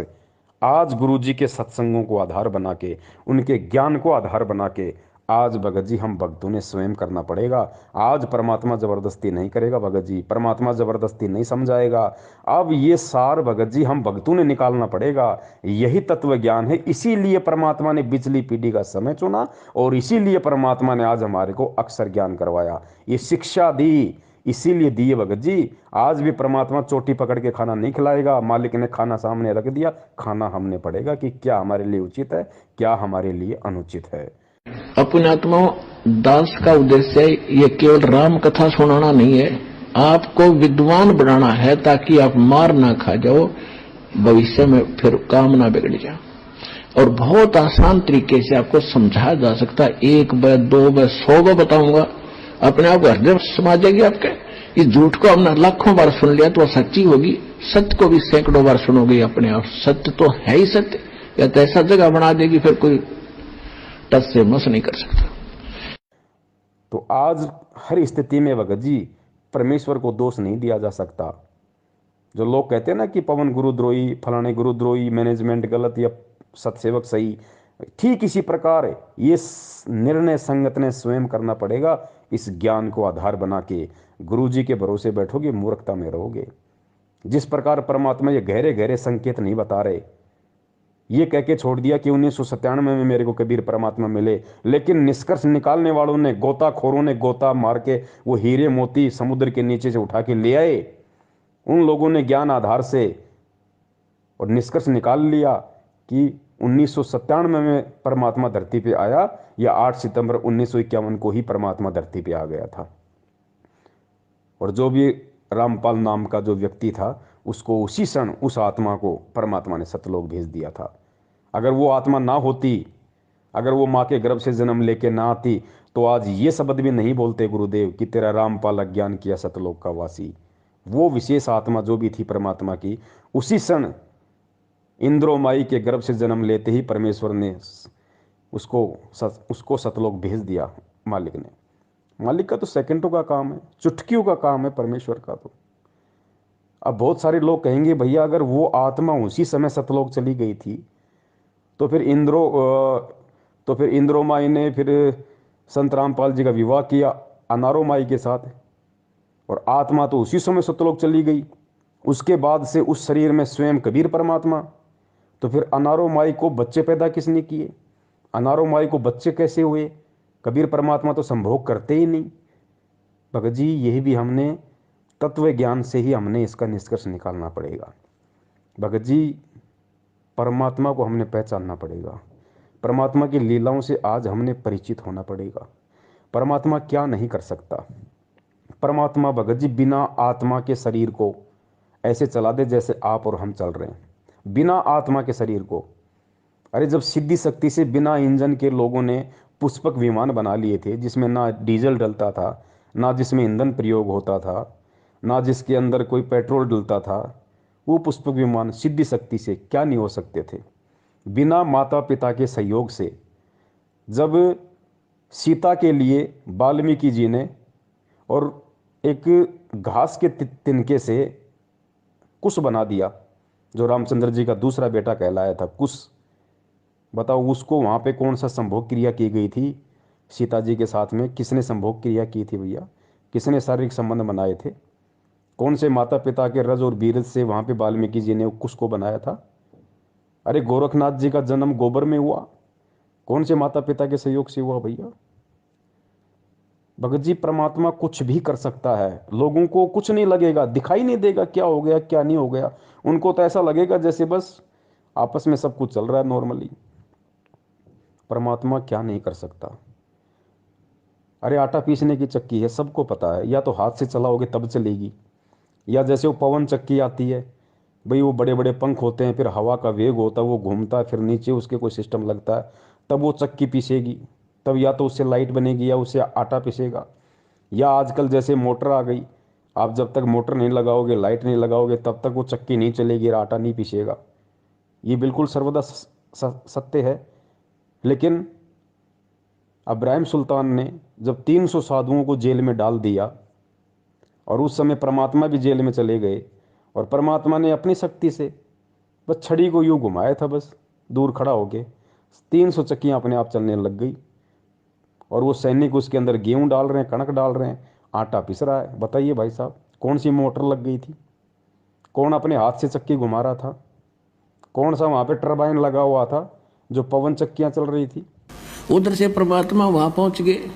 आज गुरु जी के सत्संगों को आधार बना के, उनके ज्ञान को आधार बना के आज भगत जी हम भक्तों ने स्वयं करना पड़ेगा। आज परमात्मा जबरदस्ती नहीं करेगा भगत जी, परमात्मा जबरदस्ती नहीं समझाएगा। अब ये सार भगत जी हम भक्तों ने निकालना पड़ेगा। यही तत्व ज्ञान है, इसीलिए परमात्मा ने बिजली पीढ़ी का समय चुना और इसीलिए परमात्मा ने आज हमारे को अक्षर ज्ञान करवाया, ये शिक्षा दी, इसीलिए दिए भगत जी। आज भी परमात्मा चोटी पकड़ के खाना नहीं खिलाएगा, मालिक ने खाना सामने रख दिया, खाना हमने पड़ेगा कि क्या हमारे लिए उचित है, क्या हमारे लिए अनुचित है। अपने आत्माओं, दास का उद्देश्य ये केवल राम कथा सुनाना नहीं है, आपको विद्वान बनाना है ताकि आप मार ना खा जाओ, भविष्य में फिर काम ना बिगड़ जाए। और बहुत आसान तरीके से आपको समझाया जा सकता है। 1 बार 2 बार 100 बार बताऊंगा, अपने आप हृदय समा जाएगी आपके। इस झूठ को हमने लाखों बार सुन लिया तो सच्ची होगी, सत्य को भी सैकड़ों बार सुनोगे अपने आप। सत्य तो है ही सत्य, या तो ऐसा जगह बना देगी फिर कोई टस से मस नहीं कर सकता। तो आज हर स्थिति में भगत जी परमेश्वर को दोष नहीं दिया जा सकता। जो लोग कहते हैं ना कि पवन गुरुद्रोही, फलाने गुरुद्रोही, मैनेजमेंट गलत या सत्सेवक सही, ठीक इसी प्रकार ये निर्णय संगत ने स्वयं करना पड़ेगा। इस ज्ञान को आधार बना के गुरु जी के भरोसे बैठोगे, मूर्खता में रहोगे। जिस प्रकार परमात्मा ये गहरे गहरे संकेत नहीं बता रहे, ये कह के छोड़ दिया कि 1997 में मेरे को कबीर परमात्मा मिले, लेकिन निष्कर्ष निकालने वालों ने, गोताखोरों ने गोता मार के वो हीरे मोती समुद्र के नीचे से उठा के ले आए। उन लोगों ने ज्ञान आधार से और निष्कर्ष निकाल लिया कि 1997 में परमात्मा धरती पे आया, या 8 सितंबर 1951 को ही परमात्मा धरती पे आ गया था। और जो भी रामपाल नाम का जो व्यक्ति था, उसको उसी क्षण उस आत्मा को परमात्मा ने सतलोक भेज दिया था। अगर वो आत्मा ना होती, अगर वो माँ के गर्भ से जन्म लेके ना आती, तो आज ये शब्द भी नहीं बोलते गुरुदेव कि तेरा रामपाल अज्ञान किया सतलोक का वासी। वो विशेष आत्मा जो भी थी परमात्मा की, उसी क्षण इंद्रो माई के गर्भ से जन्म लेते ही परमेश्वर ने उसको सतलोक भेज दिया। मालिक का तो सेकंडों का काम है, चुटकियों का काम है परमेश्वर का। तो अब बहुत सारे लोग कहेंगे भैया अगर वो आत्मा उसी समय सतलोक चली गई थी, तो फिर इंद्रो माई ने फिर संत रामपाल जी का विवाह किया अनारो माई के साथ, और आत्मा तो उसी समय सतलोक चली गई। उसके बाद से उस शरीर में स्वयं कबीर परमात्मा, तो फिर अनारो माई को बच्चे पैदा किसने किए? अनारो माई को बच्चे कैसे हुए? कबीर परमात्मा तो संभोग करते ही नहीं। भगत जी यही भी हमने तत्व ज्ञान से ही हमने इसका निष्कर्ष निकालना पड़ेगा। भगत जी परमात्मा को हमने पहचानना पड़ेगा, परमात्मा की लीलाओं से आज हमने परिचित होना पड़ेगा। परमात्मा क्या नहीं कर सकता। परमात्मा भगत जी बिना आत्मा के शरीर को ऐसे चला दे जैसे आप और हम चल रहे हैं, बिना आत्मा के शरीर को। अरे जब सिद्धि शक्ति से बिना इंजन के लोगों ने पुष्पक विमान बना लिए थे, जिसमें ना डीजल डलता था, ना जिसमें ईंधन प्रयोग होता था, ना जिसके अंदर कोई पेट्रोल डलता था, वो पुष्पक विमान सिद्धि शक्ति से क्या नहीं हो सकते थे? बिना माता पिता के सहयोग से जब सीता के लिए वाल्मीकि जी ने और एक घास के तिनके से कुश बना दिया, जो रामचंद्र जी का दूसरा बेटा कहलाया था कुश, बताओ उसको वहाँ पे कौन सा संभोग क्रिया की गई थी? सीता जी के साथ में किसने संभोग क्रिया की थी भैया? किसने शारीरिक संबंध बनाए थे? कौन से माता पिता के रज और बीरज से वहाँ पे वाल्मीकि जी ने कुश को बनाया था? अरे गोरखनाथ जी का जन्म गोबर में हुआ, कौन से माता पिता के सहयोग से हुआ भैया? भगत जी परमात्मा कुछ भी कर सकता है, लोगों को कुछ नहीं लगेगा, दिखाई नहीं देगा क्या हो गया क्या नहीं हो गया। उनको तो ऐसा लगेगा जैसे बस आपस में सब कुछ चल रहा है नॉर्मली। परमात्मा क्या नहीं कर सकता। अरे आटा पीसने की चक्की है, सबको पता है, या तो हाथ से चलाओगे तब चलेगी, या जैसे वो पवन चक्की आती है भाई, वो बड़े बड़े पंख होते हैं, फिर हवा का वेग होता है, वो घूमता है, फिर नीचे उसके कोई सिस्टम लगता है, तब वो चक्की पीसेगी, तब या तो उससे लाइट बनेगी या उससे आटा पिसेगा। या आजकल जैसे मोटर आ गई, आप जब तक मोटर नहीं लगाओगे, लाइट नहीं लगाओगे, तब तक वो चक्की नहीं चलेगी, आटा नहीं पिसेगा। ये बिल्कुल सर्वदा सत्य है। लेकिन इब्राहिम सुल्तान ने जब 300 साधुओं को जेल में डाल दिया, और उस समय परमात्मा भी जेल में चले गए, और परमात्मा ने अपनी शक्ति से बस छड़ी को यूँ घुमाया था, बस दूर खड़ा होके 300 चक्कियाँ अपने आप चलने लग गई, और वो सैनिक उसके अंदर गेहूँ डाल रहे हैं, कणक डाल रहे हैं, आटा पिस रहा है। बताइए भाई साहब, कौन सी मोटर लग गई थी? कौन अपने हाथ से चक्की घुमा रहा था? कौन सा वहाँ पे टरबाइन लगा हुआ था जो पवन चक्कियाँ चल रही थी? उधर से परमात्मा वहां पहुंच गए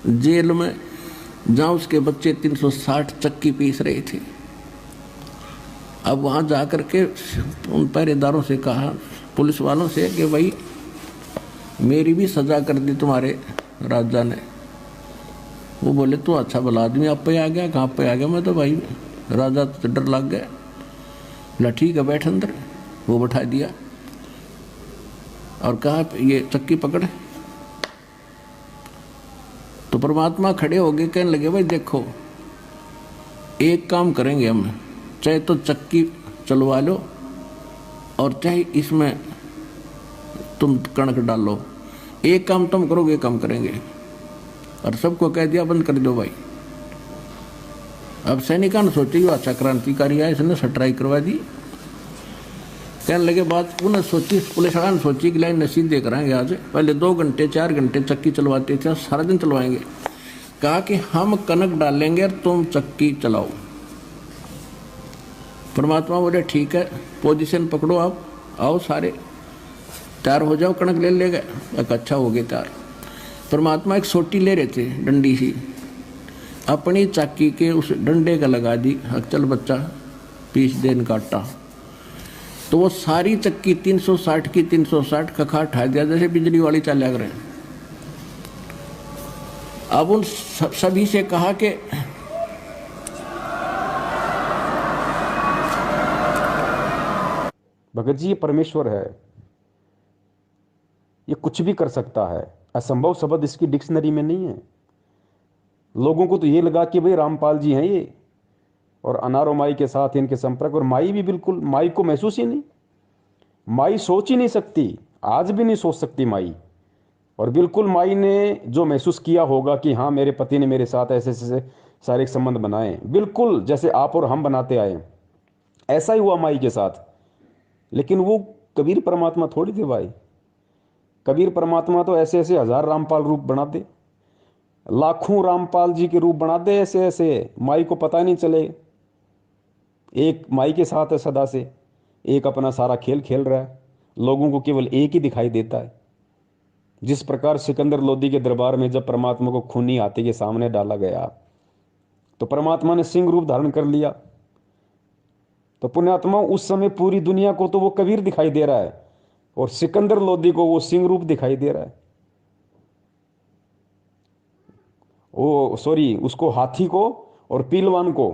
जेल में, जहां उसके बच्चे 360 चक्की पीस रहे थे। अब वहां जाकर के उन पहरेदारों से कहा, पुलिस वालों से, कि भाई मेरी भी सजा कर दी तुम्हारे राजा ने। वो बोले तो अच्छा भला आदमी, आप पे आ गया? कहाँ पे आ गया? मैं तो भाई राजा तो डर लग गया। बोला ठीक है बैठ अंदर। वो बैठा दिया और कहा ये चक्की पकड़। तो परमात्मा खड़े हो गए, कहने लगे भाई देखो, एक काम करेंगे हम, चाहे तो चक्की चलवा लो और चाहे इसमें तुम कणक डालो, एक काम तुम करोगे, काम करेंगे। और सबको कह दिया बंद कर दो भाई। अब सैनिकों ने सोची अच्छा क्रांतिकारी है, इसने सटराई करवा दी। कहने लगे बात उन्हें सोची, पुलिस वाला ने सोची कि लाइन नसीब दे कराएंगे आज। पहले 2 घंटे 4 घंटे चक्की चलवाते थे, सारा दिन चलवाएंगे। कहा कि हम कनक डालेंगे और तुम चक्की चलाओ। परमात्मा बोले ठीक है, पोजीशन पकड़ो, आप आओ सारे, तैयार हो जाओ, कणक ले गए। अच्छा हो गए तैयार। परमात्मा एक सोटी ले रहे थे, डंडी सी, अपनी चाकी के उस डंडे का लगा दी, चल बच्चा पीस देन काटा। तो वो सारी चक्की 360 की 360 कखा उठा दिया, जैसे बिजली वाली चाल लग रहे हैं। अब उन सभी से कहा कि भगत जी ये परमेश्वर है, ये कुछ भी कर सकता है, असंभव शब्द इसकी डिक्शनरी में नहीं है। लोगों को तो ये लगा कि भाई रामपाल जी हैं ये, और अनारो माई के साथ इनके संपर्क, और माई भी बिल्कुल, माई को महसूस ही नहीं, माई सोच ही नहीं सकती, आज भी नहीं सोच सकती माई। और बिल्कुल माई ने जो महसूस किया होगा कि हाँ मेरे पति ने मेरे साथ ऐसे ऐसे शारीरिक संबंध बनाए, बिल्कुल जैसे आप और हम बनाते आए, ऐसा ही हुआ माई के साथ। लेकिन वो कबीर परमात्मा थोड़ी थे भाई। कबीर परमात्मा तो ऐसे ऐसे हजार रामपाल रूप बनाते, लाखों रामपाल जी के रूप बनाते, ऐसे ऐसे माई को पता नहीं चले। एक माई के साथ है सदा से, एक अपना सारा खेल खेल रहा है, लोगों को केवल एक ही दिखाई देता है। जिस प्रकार सिकंदर लोदी के दरबार में जब परमात्मा को खूनी हाथी के सामने डाला गया तो परमात्मा ने सिंह रूप धारण कर लिया। तो पुण्यात्मा उस समय पूरी दुनिया को तो वो कबीर दिखाई दे रहा है, और सिकंदर लोदी को वो सिंह रूप दिखाई दे रहा है। ओ सॉरी, उसको हाथी को और पीलवान को,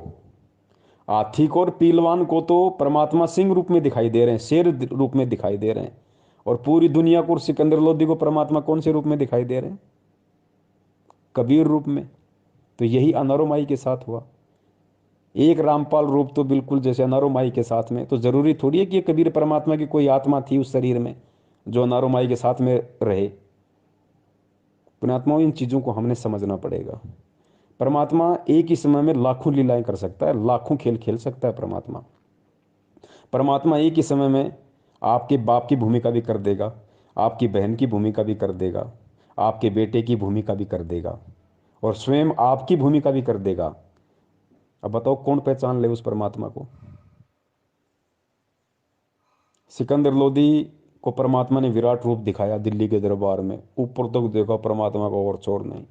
हाथी को और पीलवान को तो परमात्मा सिंह रूप में दिखाई दे रहे हैं, शेर रूप में दिखाई दे रहे हैं। और पूरी दुनिया को और सिकंदर लोदी को परमात्मा कौन से रूप में दिखाई दे रहे हैं? कबीर रूप में। तो यही अनारो माई के साथ हुआ। एक रामपाल रूप तो बिल्कुल जैसे अनारो माई के साथ में, तो जरूरी थोड़ी है कि कबीर परमात्मा की कोई आत्मा थी उस शरीर में जो अनारो माई के साथ में रहे। पुण्यात्माओं, इन चीजों को हमने समझना पड़ेगा। परमात्मा एक ही समय में लाखों लीलाएं कर सकता है, लाखों खेल खेल सकता है परमात्मा। परमात्मा एक ही समय में आपके बाप की भूमिका भी कर देगा, आपकी बहन की भूमिका भी कर देगा, आपके बेटे की भूमिका भी कर देगा, और स्वयं आपकी भूमिका भी कर देगा। अब बताओ कौन पहचान ले उस परमात्मा को? सिकंदर लोदी को परमात्मा ने विराट रूप दिखाया दिल्ली के दरबार में, ऊपर तक देखा परमात्मा को और छोड़ नहीं,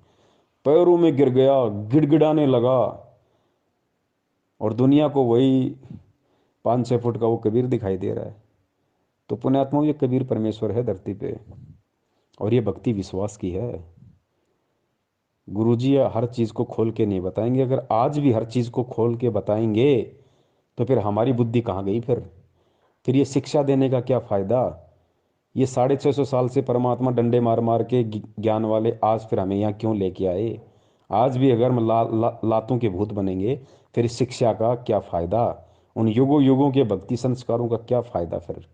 पैरों में गिर गया, गिड़गिड़ाने लगा, और दुनिया को वही 5-6 फुट का वो कबीर दिखाई दे रहा है। तो पुण्यात्माओं, ये कबीर परमेश्वर है धरती पे, और ये भक्ति विश्वास की है। गुरुजी हर चीज को खोल के नहीं बताएंगे। अगर आज भी हर चीज को खोल के बताएंगे तो फिर हमारी बुद्धि कहाँ गई? फिर ये शिक्षा देने का क्या फायदा? ये 650 साल से परमात्मा डंडे मार मार के ज्ञान वाले आज फिर हमें यहाँ क्यों लेके आए? आज भी अगर हम लातों के भूत बनेंगे फिर इस शिक्षा का क्या फायदा? उन युगों युगों के भक्ति संस्कारों का क्या फायदा फिर?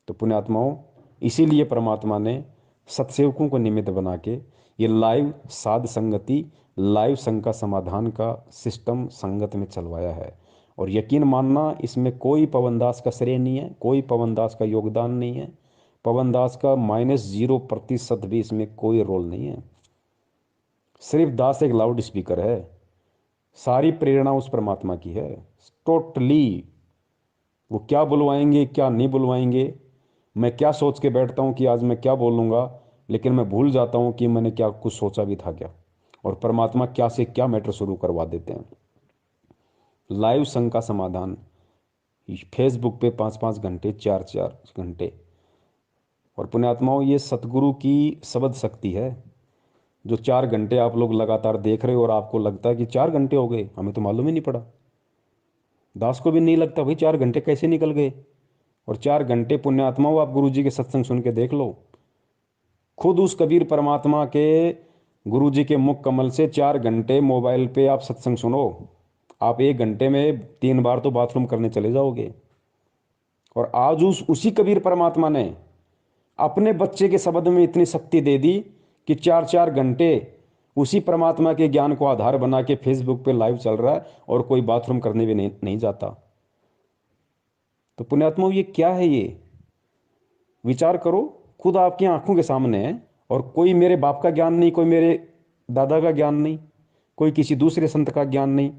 तो पुण्यात्माओं, इसीलिए परमात्मा ने सत्सेवकों को निमित्त बना के ये लाइव साध संगति, लाइव संग का समाधान का सिस्टम संगत में चलवाया है। और यकीन मानना, इसमें कोई पवनदास का श्रेय नहीं है, कोई पवनदास का योगदान नहीं है, पवनदास का -0% भी इसमें कोई रोल नहीं है। सिर्फ दास एक लाउड स्पीकर है, सारी प्रेरणा उस परमात्मा की है टोटली। वो क्या बुलवाएंगे क्या नहीं बुलवाएंगे, मैं क्या सोच के बैठता हूँ कि आज मैं क्या बोलूँगा, लेकिन मैं भूल जाता हूँ कि मैंने क्या कुछ सोचा भी था क्या, और परमात्मा क्या से क्या मैटर शुरू करवा देते हैं। लाइव संघ का समाधान फेसबुक पे 5-5 घंटे, 4-4 घंटे। और पुण्यात्माओं, ये सतगुरु की शब्द शक्ति है। जो 4 घंटे आप लोग लगातार देख रहे हो और आपको लगता है कि 4 घंटे हो गए, हमें तो मालूम ही नहीं पड़ा, दास को भी नहीं लगता भाई 4 घंटे कैसे निकल गए। और 4 घंटे पुण्यात्माओं, आप गुरु जी के सत्संग सुन के देख लो, खुद उस कबीर परमात्मा के गुरु जी के मुख कमल से 4 घंटे मोबाइल पे आप सत्संग सुनो, आप 1 घंटे में 3 बार तो बाथरूम करने चले जाओगे। और आज उसी कबीर परमात्मा ने अपने बच्चे के शब्द में इतनी शक्ति दे दी कि 4-4 घंटे उसी परमात्मा के ज्ञान को आधार बना के फेसबुक पे लाइव चल रहा है, और कोई बाथरूम करने भी नहीं जाता। तो पुण्यात्मा, ये क्या है? ये विचार करो, खुद आपकी आंखों के सामने है, और कोई मेरे बाप का ज्ञान नहीं, कोई मेरे दादा का ज्ञान नहीं, कोई किसी दूसरे संत का ज्ञान नहीं,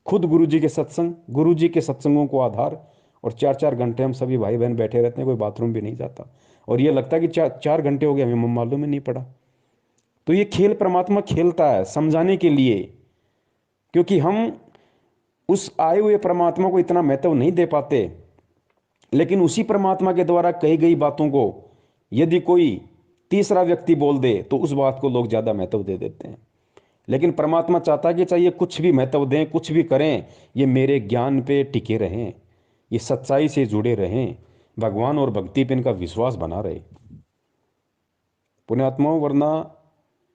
खुद गुरु जी के सत्संग, गुरु जी के सत्संगों को आधार, और 4-4 घंटे हम सभी भाई बहन बैठे रहते हैं, कोई बाथरूम भी नहीं जाता, और ये लगता है कि 4 घंटे हो गए, हमें मालूम ही नहीं पड़ा। तो ये खेल परमात्मा खेलता है समझाने के लिए, क्योंकि हम उस आए हुए परमात्मा को इतना महत्व नहीं दे पाते, लेकिन उसी परमात्मा के द्वारा कही गई बातों को यदि कोई तीसरा व्यक्ति बोल दे तो उस बात को लोग ज्यादा महत्व दे देते हैं। लेकिन परमात्मा चाहता है कि चाहिए कुछ भी महत्व दें, कुछ भी करें, ये मेरे ज्ञान पे टिके रहें, ये सच्चाई से जुड़े रहें, भगवान और भक्ति पे इनका विश्वास बना रहे पुण्यात्माओं। वरना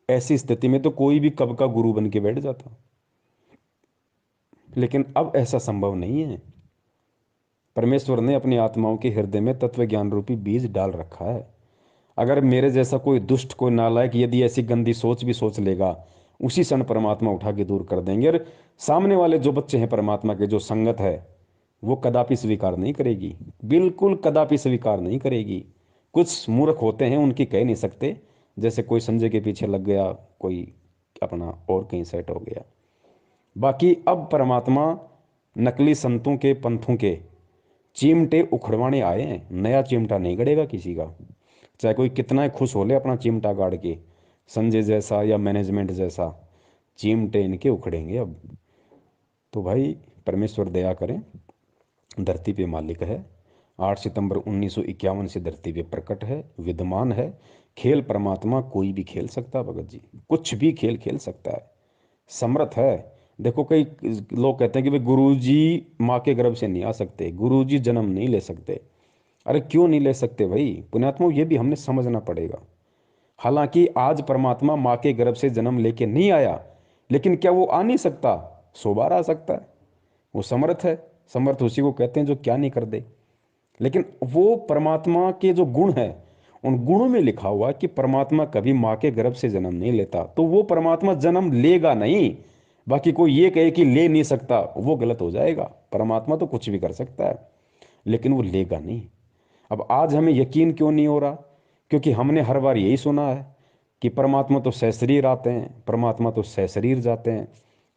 ऐसी स्थिति में तो कोई भी कब का गुरु बन के बैठ जाता, लेकिन अब ऐसा संभव नहीं है। परमेश्वर ने अपनी आत्माओं के हृदय में तत्व ज्ञान रूपी बीज डाल रखा है। अगर मेरे जैसा कोई दुष्ट, कोई नालायक यदि ऐसी गंदी सोच भी सोच लेगा, उसी क्षण परमात्मा उठा के दूर कर देंगे। और सामने वाले जो बच्चे हैं परमात्मा के, जो संगत है, वो कदापि स्वीकार नहीं करेगी, बिल्कुल कदापि स्वीकार नहीं करेगी। कुछ मूर्ख होते हैं, उनकी कह नहीं सकते, जैसे कोई संजय के पीछे लग गया, कोई अपना और कहीं सेट हो गया। बाकी अब परमात्मा नकली संतों के, पंथों के चिमटे उखड़वाने आए हैं। नया चिमटा नहीं गड़ेगा किसी का, चाहे कोई कितना ही खुश हो ले अपना चिमटा गाड़ के, संजय जैसा या मैनेजमेंट जैसा, चिमटे इनके उखड़ेंगे अब। तो भाई परमेश्वर दया करें, धरती पे मालिक है। 8 सितंबर 1951 से धरती पे प्रकट है, विद्यमान है। खेल परमात्मा कोई भी खेल सकता है भगत जी, कुछ भी खेल खेल सकता है, समर्थ है। देखो कई लोग कहते हैं कि भाई गुरुजी माँ के गर्भ से नहीं आ सकते, गुरुजी जन्म नहीं ले सकते। अरे क्यों नहीं ले सकते भाई पुण्यात्मा, ये भी हमने समझना पड़ेगा। हालांकि आज परमात्मा माँ के गर्भ से जन्म लेके नहीं आया, लेकिन क्या वो आ नहीं सकता? 100 बार आ सकता है। वो समर्थ है, समर्थ उसी को कहते हैं जो क्या नहीं कर दे। लेकिन वो परमात्मा के जो गुण है, उन गुणों में लिखा हुआ कि परमात्मा कभी माँ के गर्भ से जन्म नहीं लेता, तो वो परमात्मा जन्म लेगा नहीं। बाकी कोई ये कहे कि ले नहीं सकता, वो गलत हो जाएगा। परमात्मा तो कुछ भी कर सकता है, लेकिन वो लेगा नहीं। अब आज हमें यकीन क्यों नहीं हो रहा? क्योंकि हमने हर बार यही सुना है कि परमात्मा तो सशरीर आते हैं, परमात्मा तो सशरीर जाते हैं।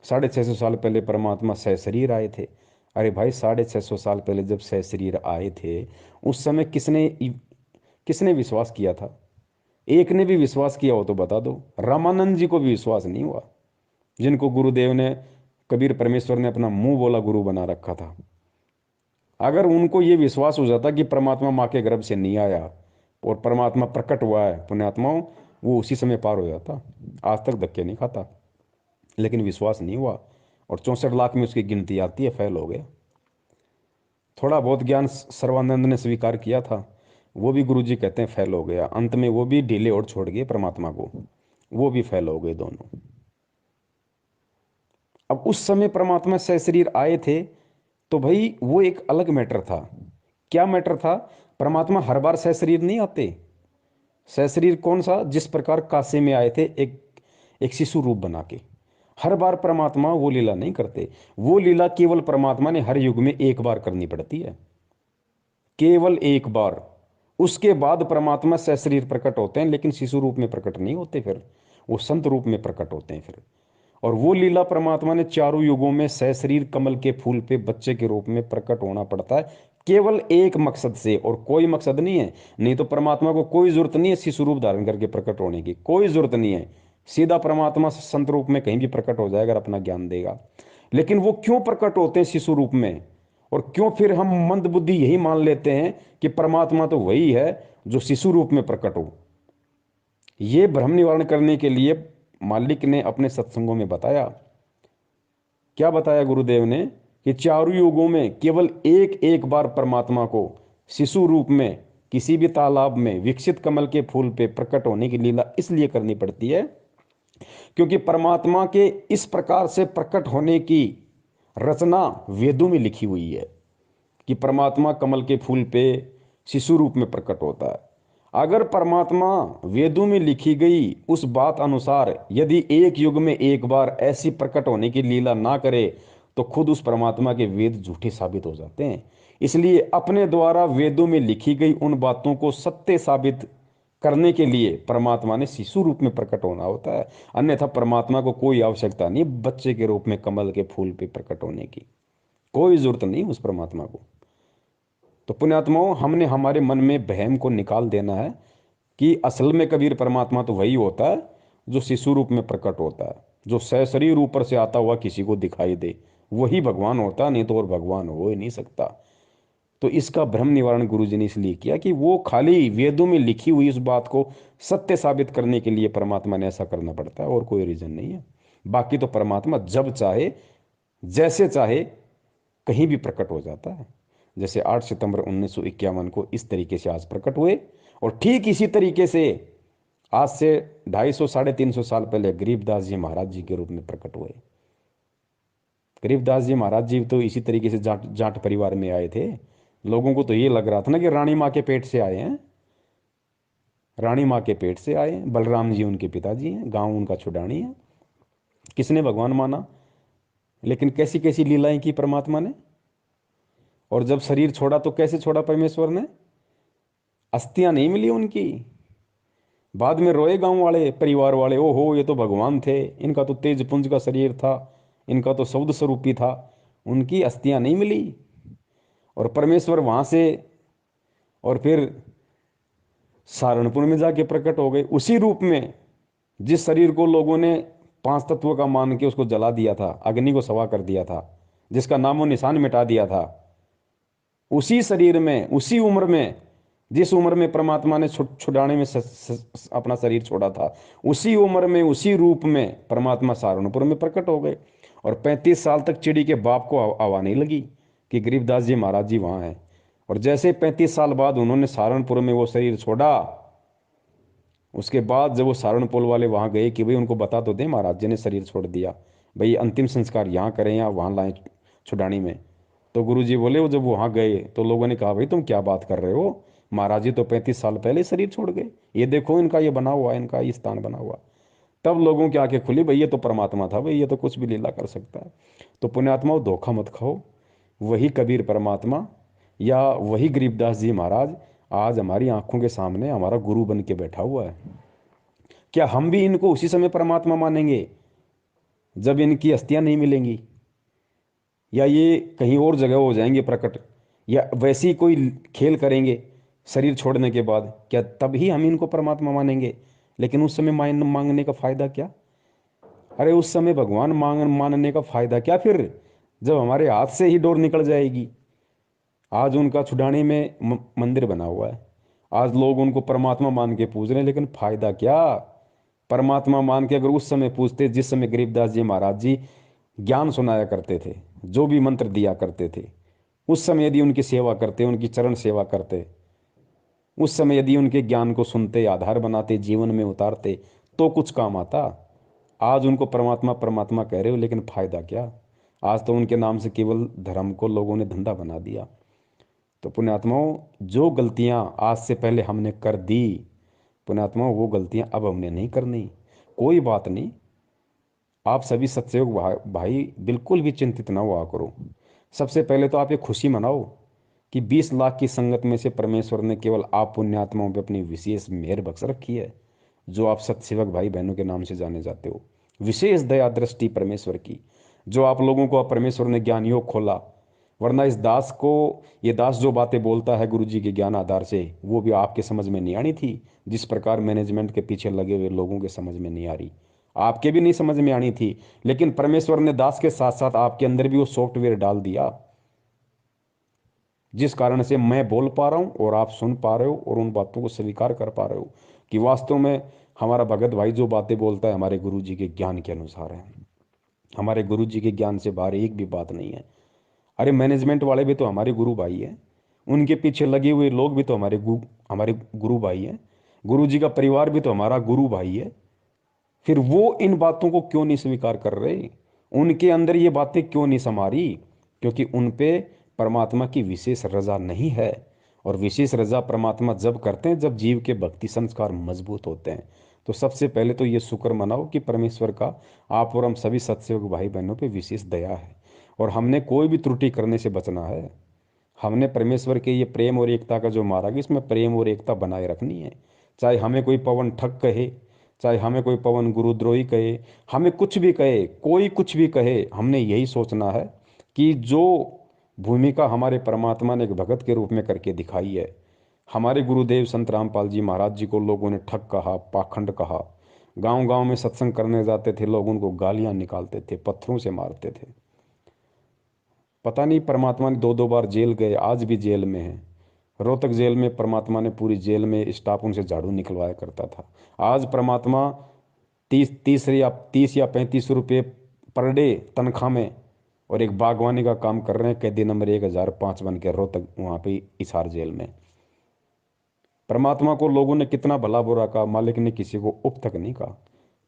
650 साल पहले परमात्मा सशरीर आए थे। अरे भाई 650 साल पहले जब सशरीर आए थे, उस समय किसने विश्वास किया था? एक ने भी विश्वास किया हो तो बता दो। रामानंद जी को भी विश्वास नहीं हुआ, जिनको गुरुदेव ने, कबीर परमेश्वर ने अपना मुंह बोला गुरु बना रखा था। अगर उनको ये विश्वास हो जाता कि परमात्मा माँ के गर्भ से नहीं आया और परमात्मा प्रकट हुआ है पुण्यात्माओं, वो उसी समय पार हो जाता, आज तक धक्के नहीं खाता। लेकिन विश्वास नहीं हुआ, और 64 लाख में उसकी गिनती आती है, फेल हो गया। थोड़ा बहुत ज्ञान सर्वानंद ने स्वीकार किया था, वो भी गुरु जी कहते हैं फेल हो गया। अंत में वो भी ढीले और छोड़ गए परमात्मा को, वो भी फेल हो गए दोनों। अब उस समय परमात्मा सशरीर आए थे, तो भाई वो एक अलग मैटर था। क्या मैटर था? परमात्मा हर बार सशरीर नहीं आते। सशरीर कौन सा? जिस प्रकार काशी में आए थे एक शिशु रूप बना के। हर बार परमात्मा वो लीला नहीं करते। वो लीला केवल परमात्मा ने हर युग में एक बार करनी पड़ती है, केवल एक बार। उसके बाद परमात्मा सशरीर प्रकट होते हैं, लेकिन शिशु रूप में प्रकट नहीं होते, फिर वो संत रूप में प्रकट होते हैं फिर। और वो लीला परमात्मा ने चारों युगों में सशरीर कमल के फूल पे बच्चे के रूप में प्रकट होना पड़ता है, केवल एक मकसद से, और कोई मकसद नहीं है। नहीं तो परमात्मा को कोई जरूरत नहीं है शिशु रूप धारण करके प्रकट होने की, कोई जरूरत नहीं है। सीधा परमात्मा संत रूप में कहीं भी प्रकट हो जाएगा, अपना ज्ञान देगा। लेकिन वो क्यों प्रकट होते हैं शिशु रूप में? और क्यों फिर हम मंद बुद्धि यही मान लेते हैं कि परमात्मा तो वही है जो शिशु रूप में प्रकट हो? ये भ्रम निवारण करने के लिए मालिक ने अपने सत्संगों में बताया। क्या बताया गुरुदेव ने? कि चारों युगों में केवल एक एक बार परमात्मा को शिशु रूप में किसी भी तालाब में विकसित कमल के फूल पे प्रकट होने की लीला इसलिए करनी पड़ती है क्योंकि परमात्मा के इस प्रकार से प्रकट होने की रचना वेदों में लिखी हुई है कि परमात्मा कमल के फूल पे शिशु रूप में प्रकट होता है। अगर परमात्मा वेदों में लिखी गई उस बात अनुसार यदि एक युग में एक बार ऐसी प्रकट होने की लीला ना करे, तो खुद उस परमात्मा के वेद झूठे साबित हो जाते हैं। इसलिए अपने द्वारा वेदों में लिखी गई उन बातों को सत्य साबित करने के लिए परमात्मा ने शिशु रूप में प्रकट होना होता है, अन्यथा परमात्मा को कोई आवश्यकता नहीं बच्चे के रूप में कमल के फूल पे प्रकट होने की, कोई जरूरत नहीं उस परमात्मा को। तो पुण्यात्माओं, हमने हमारे मन में वहम को निकाल देना है कि असल में कबीर परमात्मा तो वही होता है जो शिशु रूप में प्रकट होता है, जो सशरीर ऊपर से आता हुआ किसी को दिखाई दे, वही भगवान होता, नहीं तो और भगवान हो ही नहीं सकता। तो इसका भ्रम निवारण गुरु जी ने इसलिए किया कि वो खाली वेदों में लिखी हुई इस बात को सत्य साबित करने के लिए परमात्मा ने ऐसा करना पड़ता है, और कोई रीजन नहीं है। बाकी तो परमात्मा जब चाहे जैसे चाहे कहीं भी प्रकट हो जाता है। जैसे 8 सितंबर 1951 को इस तरीके से आज प्रकट हुए, और ठीक इसी तरीके से आज से 250 350 साल पहले गरीबदास जी महाराज जी के रूप में प्रकट हुए। गरीबदास जी महाराज जी तो इसी तरीके से जाट जाट परिवार में आए थे। लोगों को तो ये लग रहा था ना कि रानी माँ के पेट से आए हैं, रानी माँ के पेट से आए हैं। बलराम जी उनके पिताजी हैं, गांव उनका छुडानी है। किसने भगवान माना, लेकिन कैसी कैसी लीलाएं की परमात्मा ने। और जब शरीर छोड़ा तो कैसे छोड़ा परमेश्वर ने, अस्थियां नहीं मिली उनकी। बाद में रोए गांव वाले परिवार वाले, ओ हो ये तो भगवान थे, इनका तो तेज पुंज का शरीर था, इनका तो शब्द स्वरूपी था। उनकी अस्थियां नहीं मिली, और परमेश्वर वहां से और फिर सहारनपुर में जाके प्रकट हो गए उसी रूप में जिस शरीर को लोगों ने 5 तत्वों का मान के उसको जला दिया था, अग्नि को सवा कर दिया था, जिसका नामो निशान मिटा दिया था। उसी शरीर में, उसी उम्र में, जिस उम्र में परमात्मा ने छुड़ाने में अपना शरीर छोड़ा था, उसी उम्र में उसी रूप में परमात्मा सहारनपुर में प्रकट हो गए। और 35 साल तक चिड़ी के बाप को हवा नहीं लगी कि गरीबदास जी महाराज जी वहां हैं। और जैसे 35 साल बाद उन्होंने सहारनपुर में वो शरीर छोड़ा, उसके बाद जब वो सहारनपुर वाले वहां गए कि भाई उनको बता तो दे महाराज जी ने शरीर छोड़ दिया, भाई अंतिम संस्कार यहाँ करें या वहां लाएं छुड़ानी में। तो गुरु जी बोले, वो जब वहां गए तो लोगों ने कहा भाई तुम क्या बात कर रहे हो, महाराज जी तो 35 साल पहले शरीर छोड़ गए, ये देखो इनका ये बना हुआ है, इनका ये स्थान बना हुआ। तब लोगों की आंखें खुली, भाई ये तो परमात्मा था, भाई ये तो कुछ भी लीला कर सकता है। तो पुण्यात्माओं, धोखा मत खाओ, वही कबीर परमात्मा या वही गरीबदास जी महाराज आज हमारी आंखों के सामने हमारा गुरु बन के बैठा हुआ है। क्या हम भी इनको उसी समय परमात्मा मानेंगे जब इनकी अस्थियां नहीं मिलेंगी, या ये कहीं और जगह हो जाएंगे प्रकट, या वैसी कोई खेल करेंगे शरीर छोड़ने के बाद, क्या तब ही हम इनको परमात्मा मानेंगे? लेकिन उस समय मांगने का फायदा क्या? अरे उस समय भगवान मानने का फायदा क्या फिर, जब हमारे हाथ से ही डोर निकल जाएगी। आज उनका छुड़ाने में मंदिर बना हुआ है, आज लोग उनको परमात्मा मान के पूज रहे हैं, लेकिन फायदा क्या? परमात्मा मान के अगर उस समय पूछते, जिस समय गरीबदास जी महाराज जी ज्ञान सुनाया करते थे, जो भी मंत्र दिया करते थे, उस समय यदि उनकी सेवा करते, उनकी चरण सेवा करते, उस समय यदि उनके ज्ञान को सुनते, आधार बनाते, जीवन में उतारते, तो कुछ काम आता। आज उनको परमात्मा परमात्मा कह रहे हो, लेकिन फायदा क्या? आज तो उनके नाम से केवल धर्म को लोगों ने धंधा बना दिया। तो पुण्यात्माओं, जो गलतियां आज से पहले हमने कर दी, पुण्यात्माओं वो गलतियां अब हमने नहीं करनी। कोई बात नहीं, आप सभी सत्सयोग भाई बिल्कुल भी चिंतित ना हुआ करो। सबसे पहले तो आप ये खुशी मनाओ कि 20 लाख की संगत में से परमेश्वर ने केवल आप पुण्यात्माओं पे अपनी विशेष मेहर बख्श रखी है, जो आप सत्सेवक भाई बहनों के नाम से जाने जाते हो। विशेष दया दृष्टि परमेश्वर की, जो आप लोगों को परमेश्वर ने ज्ञान योग खोला। वरना इस दास को, ये दास जो बातें बोलता है गुरु जी के ज्ञान आधार से, वो भी आपके समझ में नहीं आनी थी। जिस प्रकार मैनेजमेंट के पीछे लगे हुए लोगों के समझ में नहीं आ रही, आपके भी नहीं समझ में आनी थी। लेकिन परमेश्वर ने दास के साथ साथ आपके अंदर भी वो सॉफ्टवेयर डाल दिया, जिस कारण से मैं बोल पा रहा हूं और आप सुन पा रहे हो और उन बातों को स्वीकार कर पा रहे हो कि वास्तव में हमारा भगत भाई जो बातें बोलता है हमारे गुरु जी के ज्ञान के अनुसार है। हमारे गुरु जी के ज्ञान से बाहर एक भी बात नहीं है। अरे मैनेजमेंट वाले भी तो हमारे गुरु भाई हैं, उनके पीछे लगे हुए लोग भी तो हमारे गुरु भाई हैं, गुरु जी का परिवार भी तो हमारा गुरु भाई है। फिर वो इन बातों को क्यों नहीं स्वीकार कर रहे? उनके अंदर ये बातें क्यों नहीं समा रही? क्योंकि उन पे परमात्मा की विशेष रजा नहीं है। और विशेष रजा परमात्मा जब करते हैं जब जीव के भक्ति संस्कार मजबूत होते हैं। तो सबसे पहले तो ये शुक्र मनाओ कि परमेश्वर का आप और हम सभी सत्सेवक भाई बहनों पे विशेष दया है, और हमने कोई भी त्रुटि करने से बचना है। हमने परमेश्वर के ये प्रेम और एकता का जो मार्ग है, इसमें प्रेम और एकता बनाए रखनी है। चाहे हमें कोई पवन ठग कहे, चाहे हमें कोई पवन गुरुद्रोही कहे, हमें कुछ भी कहे, कोई कुछ भी कहे, हमने यही सोचना है कि जो भूमिका हमारे परमात्मा ने एक भगत के रूप में करके दिखाई है। हमारे गुरुदेव संत रामपाल जी महाराज जी को लोगों ने ठग कहा, पाखंड कहा। गांव गांव में सत्संग करने जाते थे, लोग उनको गालियां निकालते थे, पत्थरों से मारते थे। पता नहीं परमात्मा ने 2-2 बार जेल गए, आज भी जेल में है। रोहतक जेल में परमात्मा ने पूरी जेल में स्टाफ उनसे झाड़ू निकलवाया करता था। आज परमात्मा 30 या 35 रुपये पर डे तनख्वाह में और एक बागवानी का काम कर रहे हैं, कैदी नंबर 1005 बन के रोहतक वहाँ पे हिसार जेल में। परमात्मा को लोगों ने कितना भला बुरा कहा, मालिक ने किसी को उप तक नहीं कहा।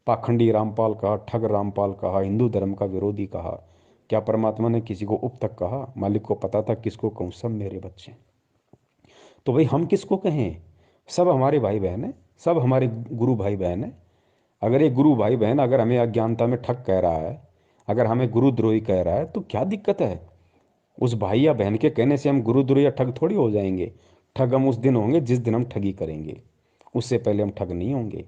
पाखंडी रामपाल कहा, ठग रामपाल कहा, हिंदू धर्म का विरोधी कहा। क्या परमात्मा ने किसी को उप तक कहा? मालिक को पता था किसको कहूँ, सब मेरे बच्चे। तो भाई हम किसको कहें? सब हमारे भाई बहन है, सब हमारे गुरु भाई बहन है। अगर ये गुरु भाई बहन अगर हमें अज्ञानता में ठग कह रहा है, अगर हमें गुरुद्रोही कह रहा है, तो क्या दिक्कत है? उस भाई या बहन के कहने से हम गुरुद्रोही या ठग थोड़ी हो जाएंगे। ठग हम उस दिन होंगे जिस दिन हम ठगी करेंगे, उससे पहले हम ठग नहीं होंगे।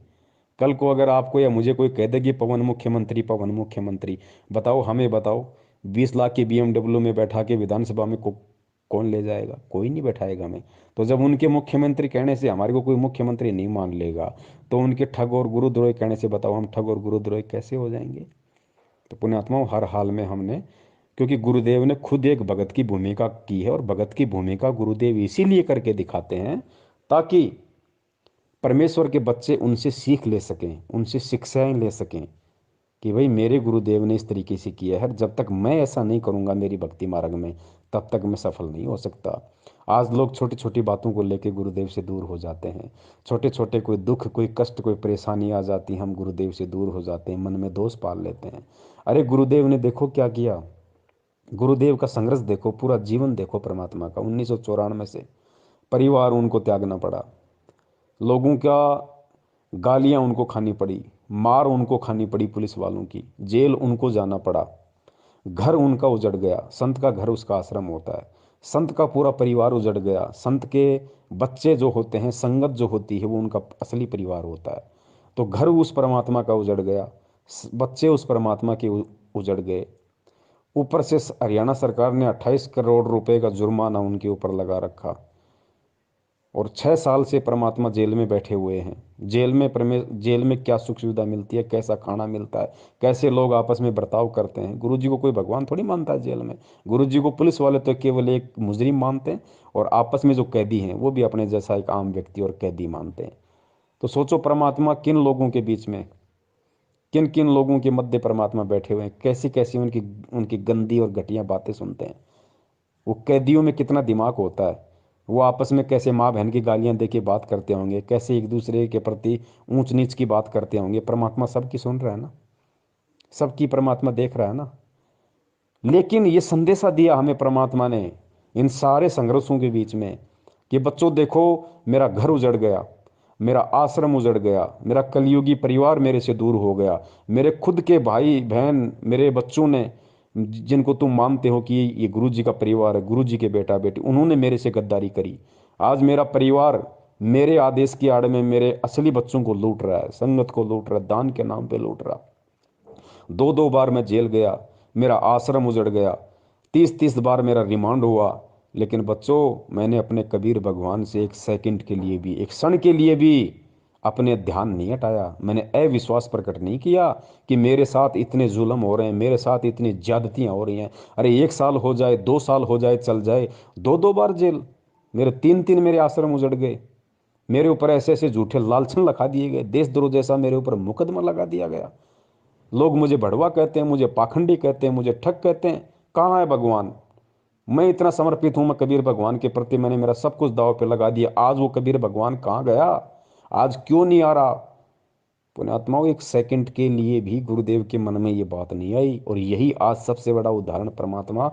कल को अगर आपको या मुझे कोई कह दे कि पवन मुख्यमंत्री, पवन मुख्यमंत्री, बताओ, हमें बताओ, 20 लाख की BMW में बैठा के विधानसभा में कौन ले जाएगा? कोई नहीं बैठाएगा हमें। तो जब उनके मुख्यमंत्री कहने से हमारे को कोई मुख्यमंत्री नहीं मान लेगा, तो उनके ठग और गुरुद्रोही कहने से बताओ हम ठग और गुरुद्रोही कैसे हो जाएंगे? तो पुण्यात्माओं, हर हाल में हमने, क्योंकि गुरुदेव ने खुद एक भगत की भूमिका की है, और भगत की भूमिका गुरुदेव इसीलिए करके दिखाते हैं ताकि परमेश्वर के बच्चे उनसे सीख ले सकें, उनसे शिक्षाएं ले सकें कि भाई मेरे गुरुदेव ने इस तरीके से किया है, जब तक मैं ऐसा नहीं करूंगा मेरी भक्ति मार्ग में, तब तक मैं सफल नहीं हो सकता। आज लोग छोटी छोटी बातों को लेकर गुरुदेव से दूर हो जाते हैं। छोटे छोटे कोई दुख, कोई कष्ट, कोई परेशानी आ जाती, हम गुरुदेव से दूर हो जाते हैं, मन में दोष पाल लेते हैं। अरे गुरुदेव ने देखो क्या किया, गुरुदेव का संघर्ष देखो, पूरा जीवन देखो परमात्मा का। 1994 से परिवार उनको त्यागना पड़ा, लोगों का गालियां उनको खानी पड़ी, मार उनको खानी पड़ी पुलिस वालों की, जेल उनको जाना पड़ा, घर उनका उजड़ गया। संत का घर उसका आश्रम होता है, संत का पूरा परिवार उजड़ गया। संत के बच्चे जो होते हैं, संगत जो होती है, वो उनका असली परिवार होता है। तो घर उस परमात्मा का उजड़ गया, बच्चे उस परमात्मा के उजड़ गए। ऊपर से हरियाणा सरकार ने 28 करोड़ रुपए का जुर्माना उनके ऊपर लगा रखा, और 6 साल से परमात्मा जेल में बैठे हुए हैं। जेल में क्या सुख सुविधा मिलती है, कैसा खाना मिलता है, कैसे लोग आपस में बर्ताव करते हैं। गुरु जी को कोई भगवान थोड़ी मानता है जेल में। गुरु जी को पुलिस वाले तो केवल एक मुजरिम मानते हैं, और आपस में जो कैदी हैं वो भी अपने जैसा एक आम व्यक्ति और कैदी मानते हैं। तो सोचो परमात्मा किन लोगों के बीच में, किन किन लोगों के मध्य परमात्मा बैठे हुए हैं, कैसी कैसी उनकी उनकी गंदी और घटिया बातें सुनते हैं। वो कैदियों में कितना दिमाग होता है, वो आपस में कैसे माँ बहन की गालियां दे के बात करते होंगे, कैसे एक दूसरे के प्रति ऊंच नीच की बात करते होंगे। परमात्मा सबकी सुन रहा है ना, सबकी परमात्मा देख रहा है ना। लेकिन ये संदेशा दिया हमें परमात्मा ने इन सारे संघर्षों के बीच में कि बच्चों देखो, मेरा घर उजड़ गया, मेरा आश्रम उजड़ गया, मेरा कलयुगी परिवार मेरे से दूर हो गया, मेरे खुद के भाई बहन, मेरे बच्चों ने, जिनको तुम मानते हो कि ये गुरु जी का परिवार है, गुरु जी के बेटा बेटी, उन्होंने मेरे से गद्दारी करी। आज मेरा परिवार मेरे आदेश की आड़ में मेरे असली बच्चों को लूट रहा है, संगत को लूट रहा है, दान के नाम पे लूट रहा। 2-2 बार मैं जेल गया, मेरा आश्रम उजड़ गया, 30-30 बार मेरा रिमांड हुआ। लेकिन बच्चों, मैंने अपने कबीर भगवान से एक सेकंड के लिए भी, एक क्षण के लिए भी अपने ध्यान नहीं हटाया। मैंने अविश्वास प्रकट नहीं किया कि मेरे साथ इतने जुल्म हो रहे हैं, मेरे साथ इतनी ज्यादतियां हो रही हैं। अरे 1 साल हो जाए, 2 साल हो जाए, चल जाए, 2-2 बार जेल, मेरे 3-3 मेरे आश्रम उजड़ गए, मेरे ऊपर ऐसे ऐसे झूठे लालछन लगा दिए गए, देशद्रोह जैसा मेरे ऊपर मुकदमा लगा दिया गया। लोग मुझे भड़वा कहते हैं, मुझे पाखंडी कहते हैं, मुझे ठग कहते हैं। कहाँ है भगवान? मैं इतना समर्पित हूं, मैं कबीर भगवान के प्रति मैंने मेरा सब कुछ दांव पे लगा दिया। आज वो कबीर भगवान कहाँ गया? आज क्यों नहीं आ रहा? पुण्यात्माओं, एक सेकंड के लिए भी गुरुदेव के मन में ये बात नहीं आई, और यही आज सबसे बड़ा उदाहरण परमात्मा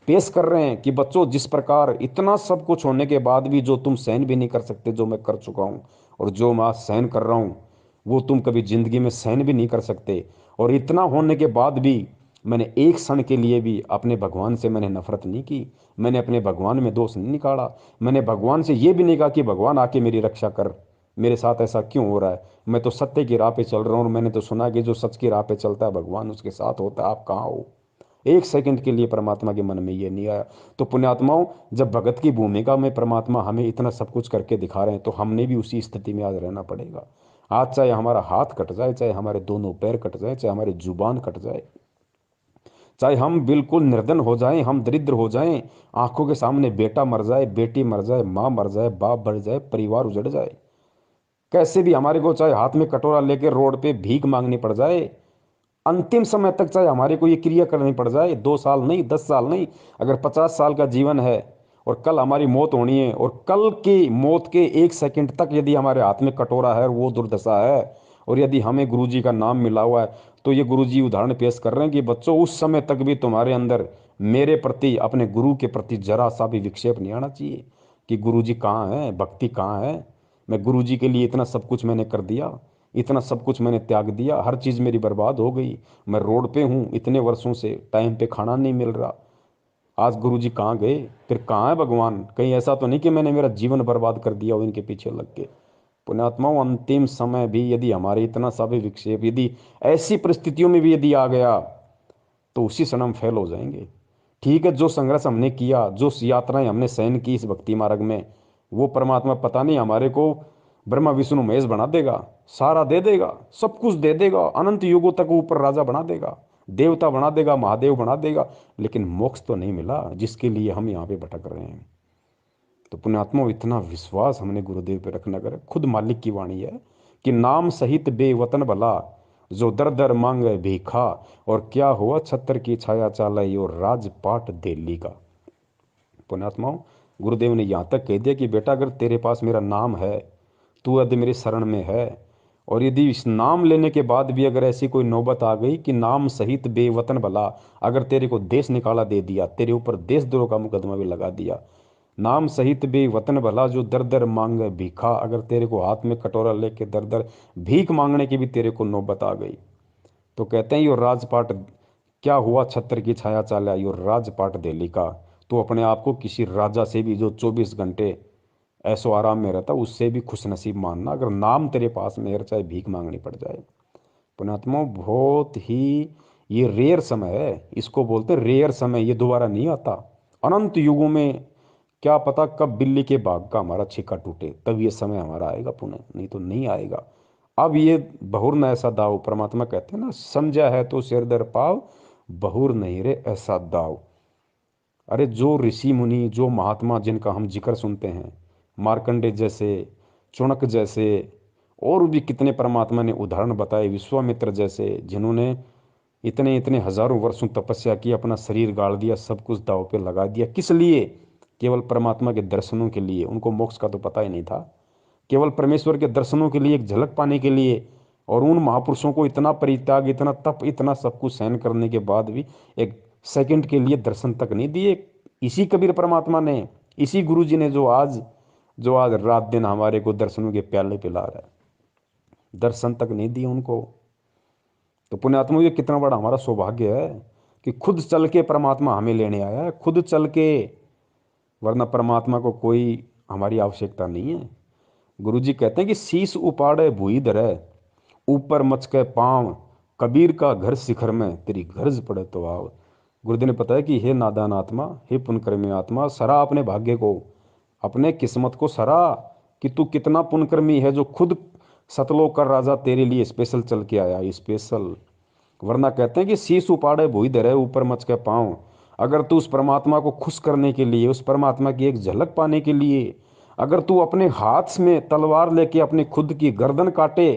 पेश कर रहे हैं कि बच्चों, जिस प्रकार इतना सब कुछ होने के बाद भी जो तुम सहन भी नहीं कर सकते, जो मैं कर चुका हूं, और जो मैं आज सहन कर रहा हूं, वो तुम कभी जिंदगी में सहन भी नहीं कर सकते। और इतना होने के बाद भी मैंने एक क्षण के लिए भी अपने भगवान से मैंने नफरत नहीं की, मैंने अपने भगवान में दोष नहीं निकाला, मैंने भगवान से ये भी नहीं कहा कि भगवान आके मेरी रक्षा कर, मेरे साथ ऐसा क्यों हो रहा है? मैं तो सत्य की राह पे चल रहा हूँ और मैंने तो सुना कि जो सच की राह पे चलता है भगवान उसके साथ होता है। आप कहाँ हो? एक सेकंड के लिए परमात्मा के मन में ये नहीं आया। तो पुण्यात्माओं, जब भगत की भूमिका में परमात्मा हमें इतना सब कुछ करके दिखा रहे हैं तो हमने भी उसी स्थिति में आज रहना पड़ेगा। आज चाहे हमारा हाथ कट जाए, चाहे हमारे दोनों पैर कट जाए, चाहे हमारी जुबान कट जाए, चाहे हम बिल्कुल निर्धन हो जाएं, हम दरिद्र हो जाएं, आंखों के सामने बेटा मर जाए, बेटी मर जाए, माँ मर जाए, बाप मर जाए, परिवार उजड़ जाए, कैसे भी हमारे को चाहे हाथ में कटोरा लेकर रोड पे भीख मांगनी पड़ जाए, अंतिम समय तक चाहे हमारे को ये क्रिया करनी पड़ जाए, 2 साल नहीं, 10 साल नहीं, अगर 50 साल का जीवन है और कल हमारी मौत होनी है, और कल की मौत के 1 सेकंड तक यदि हमारे हाथ में कटोरा है और वो दुर्दशा है, और यदि हमें गुरुजी का नाम मिला हुआ है, तो ये गुरुजी उदाहरण पेश कर रहे हैं कि बच्चों, उस समय तक भी तुम्हारे अंदर मेरे प्रति, अपने गुरु के प्रति जरा सा भी विक्षेप नहीं आना चाहिए कि गुरुजी कहाँ है, भक्ति कहाँ है। मैं गुरुजी के लिए इतना सब कुछ मैंने कर दिया, इतना सब कुछ मैंने त्याग दिया, हर चीज़ मेरी बर्बाद हो गई, मैं रोड पे हूँ इतने वर्षों से, टाइम पे खाना नहीं मिल रहा, आज गुरुजी कहाँ गए? फिर कहाँ है भगवान? कहीं ऐसा तो नहीं कि मैंने मेरा जीवन बर्बाद कर दिया हो इनके पीछे लग के। पुण्यात्माओं, अंतिम समय भी यदि हमारे इतना सा भी विक्षेप, यदि ऐसी परिस्थितियों में भी यदि आ गया, तो उसी क्षण हम फेल हो जाएंगे। ठीक है, जो संघर्ष हमने किया, जो यात्राएं हमने सहन की इस भक्ति मार्ग में, वो परमात्मा पता नहीं हमारे को ब्रह्मा विष्णु महेश बना देगा, सारा दे देगा, सब कुछ दे देगा, अनंत युगों तक ऊपर राजा बना देगा, देवता बना देगा, महादेव बना देगा, लेकिन मोक्ष तो नहीं मिला जिसके लिए हम यहाँ पे भटक रहे हैं। तो पुण्यात्मा, इतना विश्वास हमने गुरुदेव पे रखना करे। खुद मालिक की वाणी है कि नाम सहित बेवतन भला, जो दर दर मांगे भीखा, और क्या हुआ छत्र की छाया चालाई, और राजपाट दिल्ली का। पुण्यात्माओं, गुरुदेव ने यहाँ तक कह दिया कि बेटा, अगर तेरे पास मेरा नाम है, तू यदि मेरे शरण में है, और यदि इस नाम लेने के बाद भी अगर ऐसी कोई नौबत आ गई कि नाम सहित बेवतन भला, अगर तेरे को देश निकाला दे दिया, तेरे ऊपर देशद्रोह का मुकदमा भी लगा दिया, नाम सहित बेवतन भला, जो दर दर मांगे भीखा, अगर तेरे को हाथ में कटोरा लेके दर दर भीख मांगने की भी तेरे को नौबत आ गई, तो कहते हैं यो राजपाट, क्या हुआ छत्र की छाया चाला, यो राजपाट दिल्ली का। तो अपने आप को किसी राजा से भी जो 24 घंटे ऐसो आराम में रहता, उससे भी खुश नसीब मानना, अगर नाम तेरे पास में है, चाहे भीख मांगनी पड़ जाए। पुण्यात्मा, बहुत ही ये रेयर समय है, इसको बोलते हैं रेयर समय, ये दोबारा नहीं आता। अनंत युगों में क्या पता कब बिल्ली के भाग का हमारा छिक्का टूटे, तब ये समय हमारा आएगा पुनः, नहीं तो नहीं आएगा। अब ये बहुर न ऐसा दाव, परमात्मा कहते हैं ना, समझा है तो सिर दर पाव, बहुर नहीं रे ऐसा दाव। अरे जो ऋषि मुनि, जो महात्मा जिनका हम जिक्र सुनते हैं, मार्कंडे जैसे, चुणक जैसे, और भी कितने परमात्मा ने उदाहरण बताए, विश्वामित्र जैसे, जिन्होंने इतने इतने हजारों वर्षों तपस्या की, अपना शरीर गाड़ दिया, सब कुछ दाव पे लगा दिया, किस लिए? केवल परमात्मा के दर्शनों के लिए। उनको मोक्ष का तो पता ही नहीं था, केवल परमेश्वर के दर्शनों के लिए, एक झलक पाने के लिए। और उन महापुरुषों को इतना परित्याग, इतना तप, इतना सब कुछ सहन करने के बाद भी एक सेकंड के लिए दर्शन तक नहीं दिए। इसी कबीर परमात्मा ने, इसी गुरु जी ने, जो आज रात दिन हमारे को दर्शनों के प्याले पिला रहा है, दर्शन तक नहीं दिए उनको। तो पुण्यात्मा, ये कितना बड़ा हमारा सौभाग्य है कि खुद चल के परमात्मा हमें लेने आया है, खुद चल के, वरना परमात्मा को कोई हमारी आवश्यकता नहीं है। गुरु जी कहते हैं कि शीश उपाड़े भुई धरे, ऊपर मचके पाँव, कबीर का घर शिखर में, तेरी गर्ज पड़े तो आओ। गुरुदेव ने बताया कि हे नादान आत्मा, हे पुण्यकर्मी आत्मा, सरा अपने भाग्य को, अपने किस्मत को सरा, कि तू कितना पुण्यकर्मी है, जो खुद सतलोक का राजा तेरे लिए स्पेशल चल के आया, स्पेशल। वरना कहते हैं कि शीश उपाड़े भुई धरे, ऊपर मच के पाँव। अगर तू उस परमात्मा को खुश करने के लिए, उस परमात्मा की एक झलक पाने के लिए, अगर तू अपने हाथ में तलवार लेके अपनी खुद की गर्दन काटे,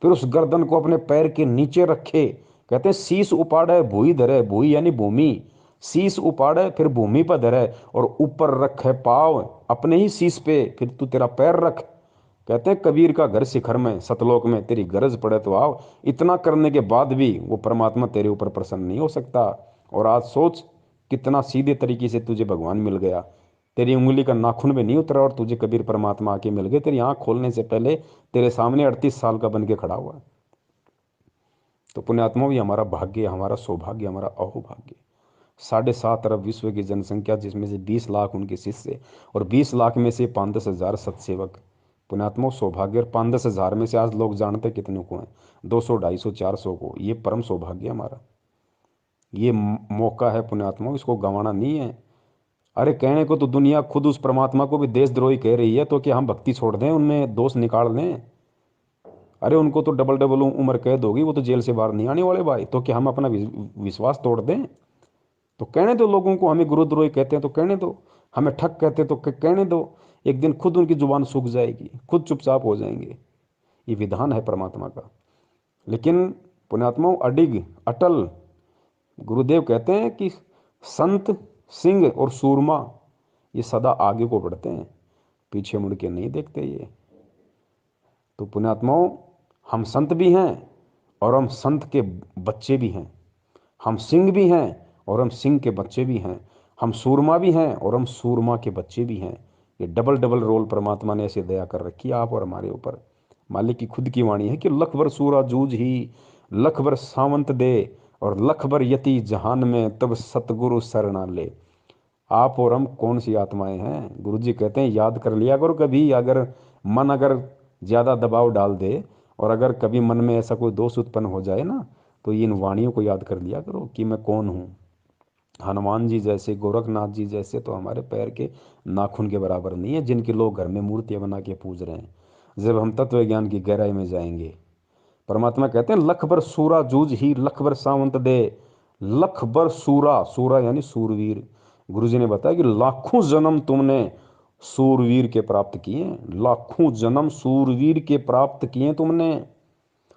फिर उस गर्दन को अपने पैर के नीचे रखे, कहते हैं शीश उपाड़े भूई धरे, भूई यानी भूमि, शीश उपाड़े फिर भूमि पर धरे, और ऊपर रखे पाव अपने ही शीश पे, फिर तू तेरा पैर रख। कहते हैं कबीर का घर शिखर में, सतलोक में, तेरी गरज पड़े तो आओ। इतना करने के बाद भी वो परमात्मा तेरे ऊपर प्रसन्न नहीं हो सकता। और आज सोच, कितना सीधे तरीके से तुझे भगवान मिल गया, तेरी उंगली का नाखून भी नहीं उतरा और तुझे कबीर परमात्मा आके मिल गए, तेरी आंख खोलने से पहले तेरे सामने 38 साल का बन के खड़ा हुआ। तो पुण्यात्मा, भी हमारा भाग्य, हमारा सौभाग्य, हमारा अहोभाग्य। 7.5 अरब विश्व की जनसंख्या, जिसमें से 20 लाख उनके शिष्य, और 20 लाख में से 5-10 हजार सत्सेवक। पुण्यात्मा सौभाग्य, और 5-10 हज़ार में से आज लोग जानते कितने को हैं? 200, 250, 400 को। ये परम सौभाग्य हमारा, ये मौका है पुण्यात्मा, इसको गंवाना नहीं है। अरे कहने को तो दुनिया खुद उस परमात्मा को भी देशद्रोही कह रही है, तो क्या हम भक्ति छोड़ दें, उनमें दोष निकाल लें? अरे उनको तो डबल डबल उम्र कैद होगी, वो तो जेल से बाहर नहीं आने वाले भाई। तो क्या हम अपना विश्वास तोड़ दें? तो कहने दो लोगों को, हमें गुरुद्रोही कहते हैं तो कहने दो, हमें ठग कहते हैं तो कहने दो। एक दिन खुद उनकी जुबान सूख जाएगी, खुद चुपचाप हो जाएंगे। ये विधान है परमात्मा का। लेकिन पुण्यात्माओं, अडिग अटल, गुरुदेव कहते हैं कि संत, सिंह और सूरमा ये सदा आगे को बढ़ते हैं, पीछे मुड़ के नहीं देखते ये। तो पुण्यात्माओं, हम संत भी हैं और हम संत के बच्चे भी हैं, हम सिंह भी हैं और हम सिंह के बच्चे भी हैं, हम सूरमा भी हैं और हम सूरमा के बच्चे भी हैं। ये डबल डबल रोल परमात्मा ने ऐसे दया कर रखी है आप और हमारे ऊपर। मालिक की खुद की वाणी है कि लख भर सूरा जूझ ही, लख भर सावंत दे, और लख भर यति जहान में, तब सतगुरु शरणा ले। आप और हम कौन सी आत्माएं हैं? गुरु जी कहते हैं याद कर लिया करो कभी, अगर ज़्यादा दबाव डाल दे और अगर कभी मन में ऐसा कोई दोष उत्पन्न हो जाए ना, तो इन वाणियों को याद कर लिया करो कि मैं कौन हूँ। हनुमान जी जैसे, गोरखनाथ जी जैसे तो हमारे पैर के नाखून के बराबर नहीं है, जिनके लोग घर में मूर्तियाँ बना के पूज रहे हैं। जब हम तत्व ज्ञान की गहराई में जाएंगे, परमात्मा कहते हैं लख भर सूरा जूझ ही, लख भर सावंत दे। लख भर सूरा, सूरा यानी सूरवीर। गुरुजी ने बताया कि लाखों जन्म तुमने सूरवीर के प्राप्त किए, लाखों जन्म सूरवीर के प्राप्त किए तुमने।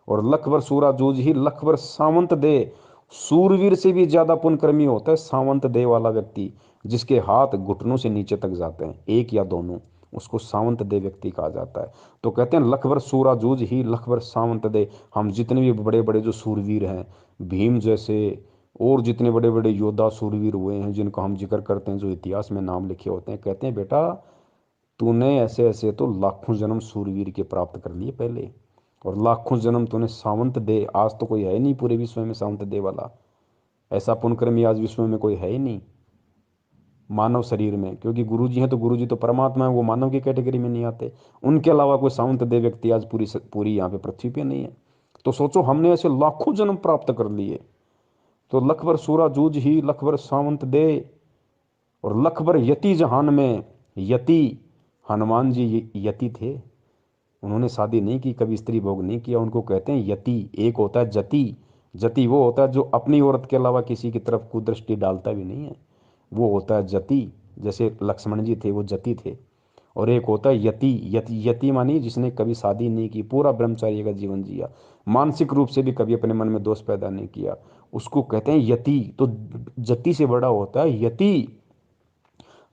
और लख भर सूरा जूझ ही, लख भर सावंत दे। सूरवीर से भी ज्यादा पुण्यकर्मी होता है सावंत दे वाला व्यक्ति, जिसके हाथ घुटनों से नीचे तक जाते हैं, एक या दोनों, उसको सावंत दे व्यक्ति कहा जाता है। तो कहते हैं लख भर सूरा जूझ ही, लख भर सावंत दे। हम जितने भी बड़े बड़े जो सूरवीर हैं, भीम जैसे और जितने बड़े बड़े योद्धा सूरवीर हुए हैं, जिनको हम जिक्र करते हैं, जो इतिहास में नाम लिखे होते हैं, कहते हैं बेटा तूने ऐसे ऐसे तो लाखों जन्म सूरवीर के प्राप्त कर लिए पहले, और लाखों जन्म तूने सावंत दे। आज तो कोई है नहीं पूरे विश्व में सावंत दे वाला, ऐसा पुण्यकर्मी आज विश्व में कोई है ही नहीं मानव शरीर में। क्योंकि गुरु जी हैं तो गुरु जी तो परमात्मा है, वो मानव की कैटेगरी में नहीं आते। उनके अलावा कोई सावंत दे व्यक्ति आज पूरी यहाँ पे पृथ्वी पे नहीं है। तो सोचो हमने ऐसे लाखों जन्म प्राप्त कर लिए। तो लख भर सूरा जूझ ही, लख भर सावंत दे, और लख भर यति जहान में। यति, हनुमान जी यति थे, उन्होंने शादी नहीं की, कभी स्त्री भोग नहीं किया, उनको कहते हैं यति। एक होता है जति, जति वो होता है जो अपनी औरत के अलावा किसी की तरफ कुदृष्टि डालता भी नहीं है, वो होता है जति। जैसे लक्ष्मण जी थे, वो जति थे। और एक होता है यति, यति मानी जिसने कभी शादी नहीं की, पूरा ब्रह्मचार्य का जीवन जिया, मानसिक रूप से भी कभी अपने मन में दोष पैदा नहीं किया, उसको कहते हैं यति। तो जति से बड़ा होता है यति।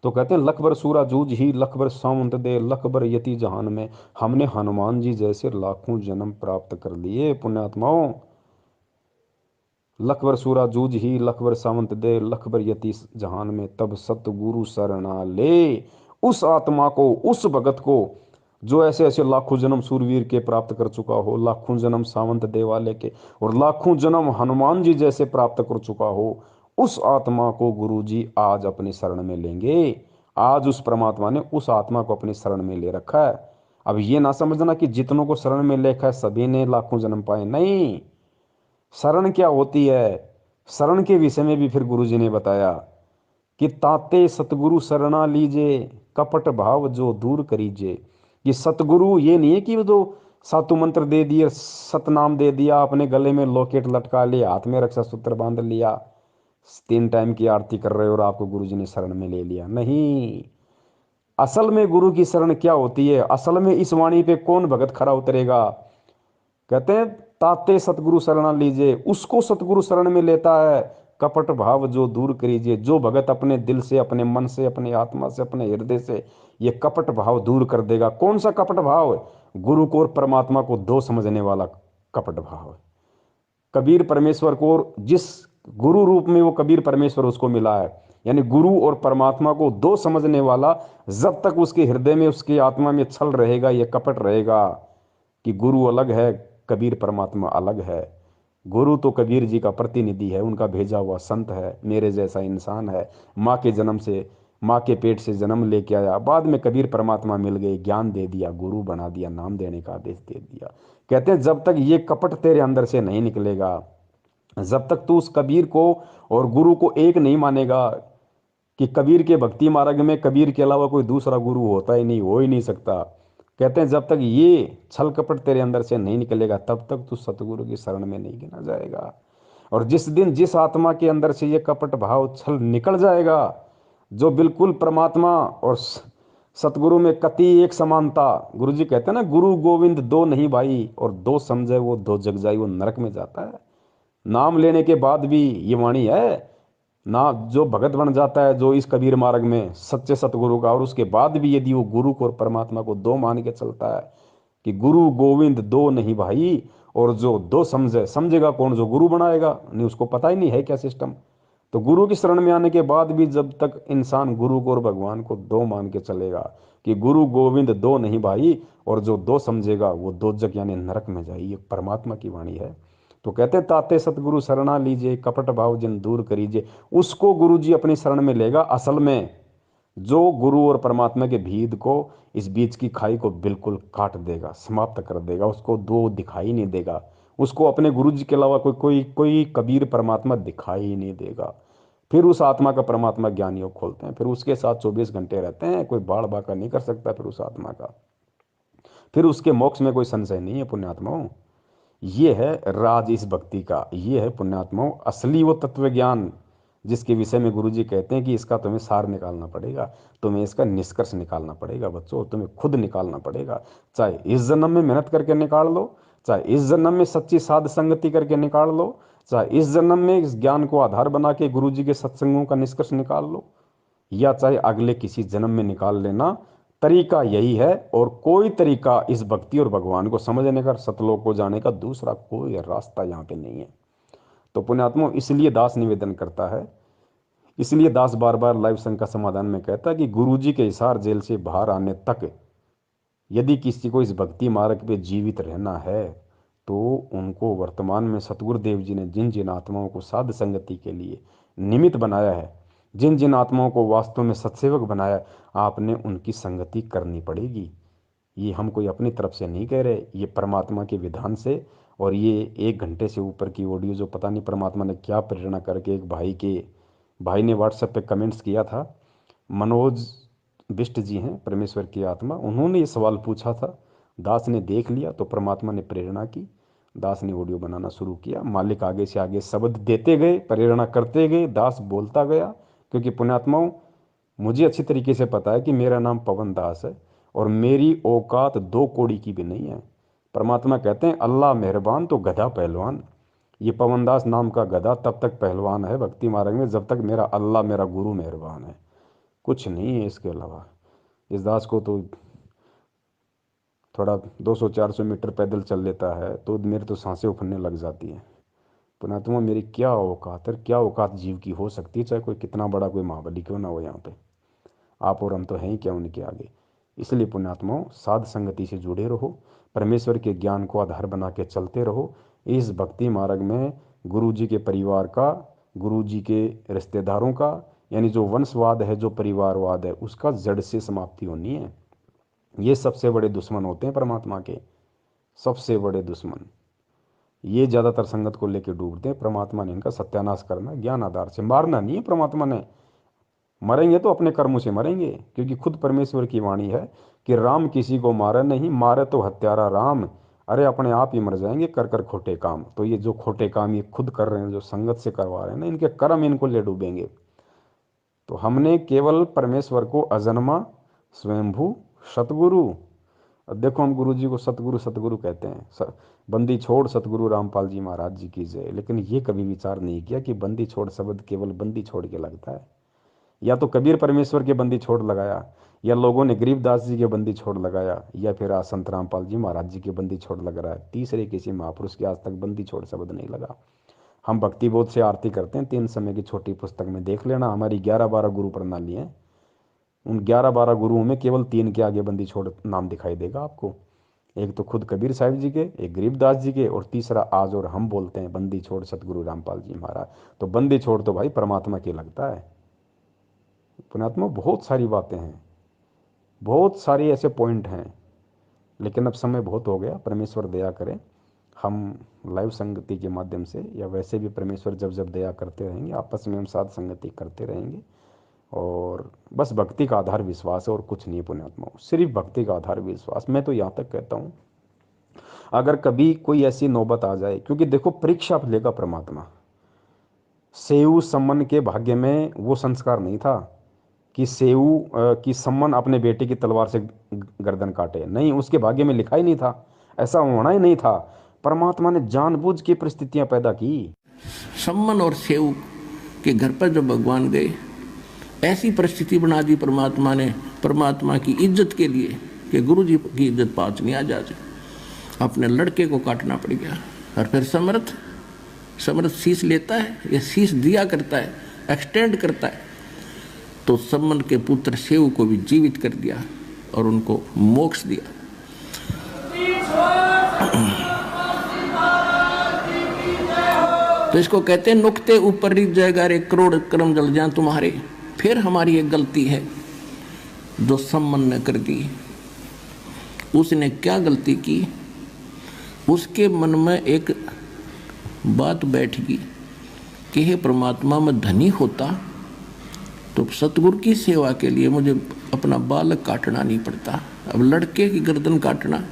तो कहते हैं लख भर सूरा जूझ ही, लख भर सावंत दे, लख भर यति जहान में। हमने हनुमान जी जैसे लाखों जन्म प्राप्त कर लिए पुण्यात्माओं। लख भर सूरा जूझ ही, लख भर सावंत दे, लख भर यति जहान में, तब सतगुरु शरणा ले। उस आत्मा को, उस भगत को जो ऐसे ऐसे लाखों जन्म सूरवीर के प्राप्त कर चुका हो, लाखों जन्म सावंत दे वाले के, और लाखों जन्म हनुमान जी जैसे प्राप्त कर चुका हो, उस आत्मा को गुरु जी आज अपनी शरण में लेंगे। आज उस परमात्मा ने उस आत्मा को अपनी शरण में ले रखा है। अब ये ना समझना कि जितनों को शरण में लेखा है सभी ने लाखों जन्म पाए, नहीं। शरण क्या होती है, शरण के विषय में भी फिर गुरु जी ने बताया कि ताते सतगुरु शरणा लीजे, कपट भाव जो दूर करीजे। ये सतगुरु ये नहीं है कि वो जो सातु मंत्र दे दिए, सतनाम दे दिया, अपने गले में लॉकेट लटका लिया, हाथ में रक्षा सूत्र बांध लिया, 3 टाइम की आरती कर रहे हो और आपको गुरु जी ने शरण में ले लिया, नहीं। असल में गुरु की शरण क्या होती है, असल में इस वाणी पे कौन भगत खरा उतरेगा? कहते हैं ताते सतगुरु शरण लीजिए, उसको सतगुरु शरण में लेता है। कपट भाव जो दूर करीजिए, जो भगत अपने दिल से, अपने मन से, अपने आत्मा से, अपने हृदय से ये कपट भाव दूर कर देगा। कौन सा कपट भाव? गुरु को और परमात्मा को दो समझने वाला कपट भाव है। कबीर परमेश्वर को, और जिस गुरु रूप में वो कबीर परमेश्वर उसको मिला है, यानी गुरु और परमात्मा को दो समझने वाला, जब तक उसके हृदय में, उसकी आत्मा में छल रहेगा, ये कपट रहेगा कि गुरु अलग है, कबीर परमात्मा अलग है। गुरु तो कबीर जी का प्रतिनिधि है, उनका भेजा हुआ संत है, मेरे जैसा इंसान है, माँ के जन्म से माँ के पेट से जन्म लेके आया, बाद में कबीर परमात्मा मिल गए, ज्ञान दे दिया, गुरु बना दिया, नाम देने का आदेश दे दिया। कहते हैं जब तक ये कपट तेरे अंदर से नहीं निकलेगा, जब तक तू उस कबीर को और गुरु को एक नहीं मानेगा कि कबीर के भक्ति मार्ग में कबीर के अलावा कोई दूसरा गुरु होता ही नहीं, हो ही नहीं सकता। कहते हैं जब तक ये छल कपट तेरे अंदर से नहीं निकलेगा तब तक तू सतगुरु की शरण में नहीं गिना जाएगा। और जिस दिन जिस आत्मा के अंदर से ये कपट भाव छल निकल जाएगा, जो बिल्कुल परमात्मा और सतगुरु में कति एक समानता, गुरु जी कहते हैं ना, गुरु गोविंद दो नहीं भाई, और दो समझे वो दो जग जाई, वो नरक में जाता है। नाम लेने के बाद भी ये वाणी है ना, जो भगत बन जाता है जो इस कबीर मार्ग में सच्चे सतगुरु का, और उसके बाद भी यदि वो गुरु को और परमात्मा को दो मान के चलता है कि गुरु गोविंद दो नहीं भाई, और जो दो समझे, समझेगा कौन, जो गुरु बनाएगा नहीं, उसको पता ही नहीं है क्या सिस्टम। तो गुरु की शरण में आने के बाद भी जब तक इंसान गुरु को और भगवान को दो मान के चलेगा कि गुरु गोविंद दो नहीं भाई, और जो दो समझेगा वो दो जग यानी नरक में जाए, ये परमात्मा की वाणी है। तो कहते हैं ताते सतगुरु शरणा लीजिए, कपट भाव जिन दूर करीजिए, उसको गुरु जी अपनी शरण में लेगा असल में, जो गुरु और परमात्मा के भेद को, इस बीच की खाई को बिल्कुल काट देगा, समाप्त कर देगा, उसको दो दिखाई नहीं देगा, उसको अपने गुरु जी के अलावा कोई कोई कोई कबीर परमात्मा दिखाई ही नहीं देगा। फिर उस आत्मा का परमात्मा ज्ञान योग खोलते हैं, फिर उसके साथ 24 घंटे रहते हैं, कोई बाढ़ बाका नहीं कर सकता फिर उस आत्मा का। फिर उसके मोक्ष में कोई संशय नहीं है पुण्यात्माओं। ये है राज इस भक्ति का, ये है पुण्यात्माओं असली वो तत्व ज्ञान, जिसके विषय में गुरु जी कहते हैं कि इसका तुम्हें सार निकालना पड़ेगा, तुम्हें इसका निष्कर्ष निकालना पड़ेगा बच्चों, तुम्हें खुद निकालना पड़ेगा। चाहे इस जन्म में मेहनत करके निकाल लो, चाहे इस जन्म में सच्ची साध संगति करके निकाल लो, चाहे इस जन्म में इस ज्ञान को आधार बना के गुरु जी के सत्संगों का निष्कर्ष निकाल लो, या चाहे अगले किसी जन्म में निकाल लेना, तरीका यही है। और कोई तरीका इस भक्ति और भगवान को समझने का, सतलोक को जाने का दूसरा कोई रास्ता यहाँ पे नहीं है। तो पुण्यात्मा इसलिए दास निवेदन करता है, इसलिए दास बार बार लाइव संघ का समाधान में कहता है कि गुरु जी के हिसार जेल से बाहर आने तक यदि किसी को इस भक्ति मार्ग पे जीवित रहना है तो उनको वर्तमान में सतगुरुदेव जी ने जिन जिन आत्माओं को साध संगति के लिए निमित्त बनाया है, जिन जिन आत्माओं को वास्तव में सत्सेवक बनाया, आपने उनकी संगति करनी पड़ेगी। ये हम कोई अपनी तरफ से नहीं कह रहे, ये परमात्मा के विधान से। और ये 1 घंटे से ऊपर की ऑडियो जो पता नहीं परमात्मा ने क्या प्रेरणा करके, एक भाई ने व्हाट्सएप पे कमेंट्स किया था, मनोज बिष्ट जी हैं परमेश्वर की आत्मा, उन्होंने ये सवाल पूछा था, दास ने देख लिया तो परमात्मा ने प्रेरणा की, दास ने ऑडियो बनाना शुरू किया। मालिक आगे से आगे शब्द देते गए, प्रेरणा करते गए, दास बोलता गया। क्योंकि पुण्यात्माओं मुझे अच्छी तरीके से पता है कि मेरा नाम पवन दास है और मेरी औकात 2 कौड़ी की भी नहीं है। परमात्मा कहते हैं अल्लाह मेहरबान तो गधा पहलवान। ये पवन दास नाम का गधा तब तक पहलवान है भक्ति मार्ग में जब तक मेरा अल्लाह मेरा गुरु मेहरबान है, कुछ नहीं है इसके अलावा। इस दास को तो थोड़ा 200-400 मीटर पैदल चल लेता है तो मेरे तो सांसें उफरने लग जाती हैं। पुण्यात्मा मेरी क्या औकात है, क्या औकात जीव की हो सकती है, चाहे कोई कितना बड़ा कोई महाबली क्यों ना हो यहाँ पे। आप और हम तो हैं ही क्या उनके आगे। इसलिए पुण्यात्माओं साध संगति से जुड़े रहो, परमेश्वर के ज्ञान को आधार बना के चलते रहो। इस भक्ति मार्ग में गुरु जी के परिवार का, गुरु जी के रिश्तेदारों का, यानी जो वंशवाद है, जो परिवारवाद है, उसका जड़ से समाप्ति होनी है। ये सबसे बड़े दुश्मन होते हैं परमात्मा के, सबसे बड़े दुश्मन। ये ज़्यादातर संगत को लेके डूबते हैं। परमात्मा ने इनका सत्यानाश करना, ज्ञान आधार से, मारना नहीं है परमात्मा ने। मरेंगे तो अपने कर्मों से मरेंगे, क्योंकि खुद परमेश्वर की वाणी है कि राम किसी को मारे नहीं, मारे तो हत्यारा राम। अरे अपने आप ही मर जाएंगे कर कर खोटे काम। तो ये जो खोटे काम ये खुद कर रहे हैं, जो संगत से करवा रहे हैं ना, इनके कर्म इनको ले डूबेंगे। तो हमने केवल परमेश्वर को अजन्मा स्वयंभू सतगुरु, अब देखो हम गुरु जी को सतगुरु सतगुरु कहते हैं, बंदी छोड़ सतगुरु रामपाल जी महाराज जी की जय। लेकिन ये कभी विचार नहीं किया कि बंदी छोड़ शब्द केवल बंदी छोड़ के लगता है, या तो कबीर परमेश्वर के बंदी छोड़ लगाया, या लोगों ने गरीबदास जी के बंदी छोड़ लगाया, या फिर आज संत रामपाल जी महाराज जी के बंदी छोड़ लग रहा है। तीसरे किसी महापुरुष के आज तक बंदी छोड़ शब्द नहीं लगा। हम भक्ति बोध से आरती करते हैं, 3 समय की छोटी पुस्तक में देख लेना, हमारी 11-12 गुरु प्रणाली है। उन 11-12 गुरुओं में केवल 3 के आगे बंदी छोड़ नाम दिखाई देगा आपको। एक तो खुद कबीर साहिब जी के, एक गरीबदास जी के, और तीसरा आज और हम बोलते हैं बंदी छोड़ सतगुरु रामपाल जी महाराज। तो बंदी छोड़ तो भाई परमात्मा की लगता है। पुण्यात्मा बहुत सारी बातें हैं, बहुत सारी ऐसे पॉइंट हैं, लेकिन अब समय बहुत हो गया। परमेश्वर दया करे, हम लाइव संगति के माध्यम से या वैसे भी परमेश्वर जब जब दया करते रहेंगे, आपस में हम साथ संगति करते रहेंगे। और बस भक्ति का आधार विश्वास है और कुछ नहीं पुण्यात्माओं, सिर्फ भक्ति का आधार विश्वास। मैं तो यहाँ तक कहता हूँ, अगर कभी कोई ऐसी नौबत आ जाए, क्योंकि देखो परीक्षा लेगा परमात्मा। सेऊ सम्मन के भाग्य में वो संस्कार नहीं था कि सेऊ की सम्मन अपने बेटे की तलवार से गर्दन काटे, नहीं, उसके भाग्य में लिखा ही नहीं था, ऐसा होना ही नहीं था। परमात्मा ने जानबूझ के परिस्थितियां पैदा की। सम्मन और सेऊ के घर पर जब भगवान गए, ऐसी परिस्थिति बना दी परमात्मा ने, परमात्मा की इज्जत के लिए कि गुरु जी की इज्जत पाँच नहीं आ जाए, अपने लड़के को काटना पड़ गया। और फिर समर्थ शीश लेता है या शीश दिया करता है, एक्सटेंड करता है, तो सम्मन के पुत्र सेऊ को भी जीवित कर दिया और उनको मोक्ष दिया। तो इसको कहते हैं नुक्ते ऊपर रिझ जाएगा रे करोड़ कर्म जल जाएं तुम्हारे। फिर हमारी एक गलती है जो सम्मन ने कर दी। उसने क्या गलती की? उसके मन में एक बात बैठ गई कि हे परमात्मा, मैं धनी होता तो सतगुरु की सेवा के लिए मुझे अपना बालक काटना नहीं पड़ता। अब लड़के की गर्दन काटना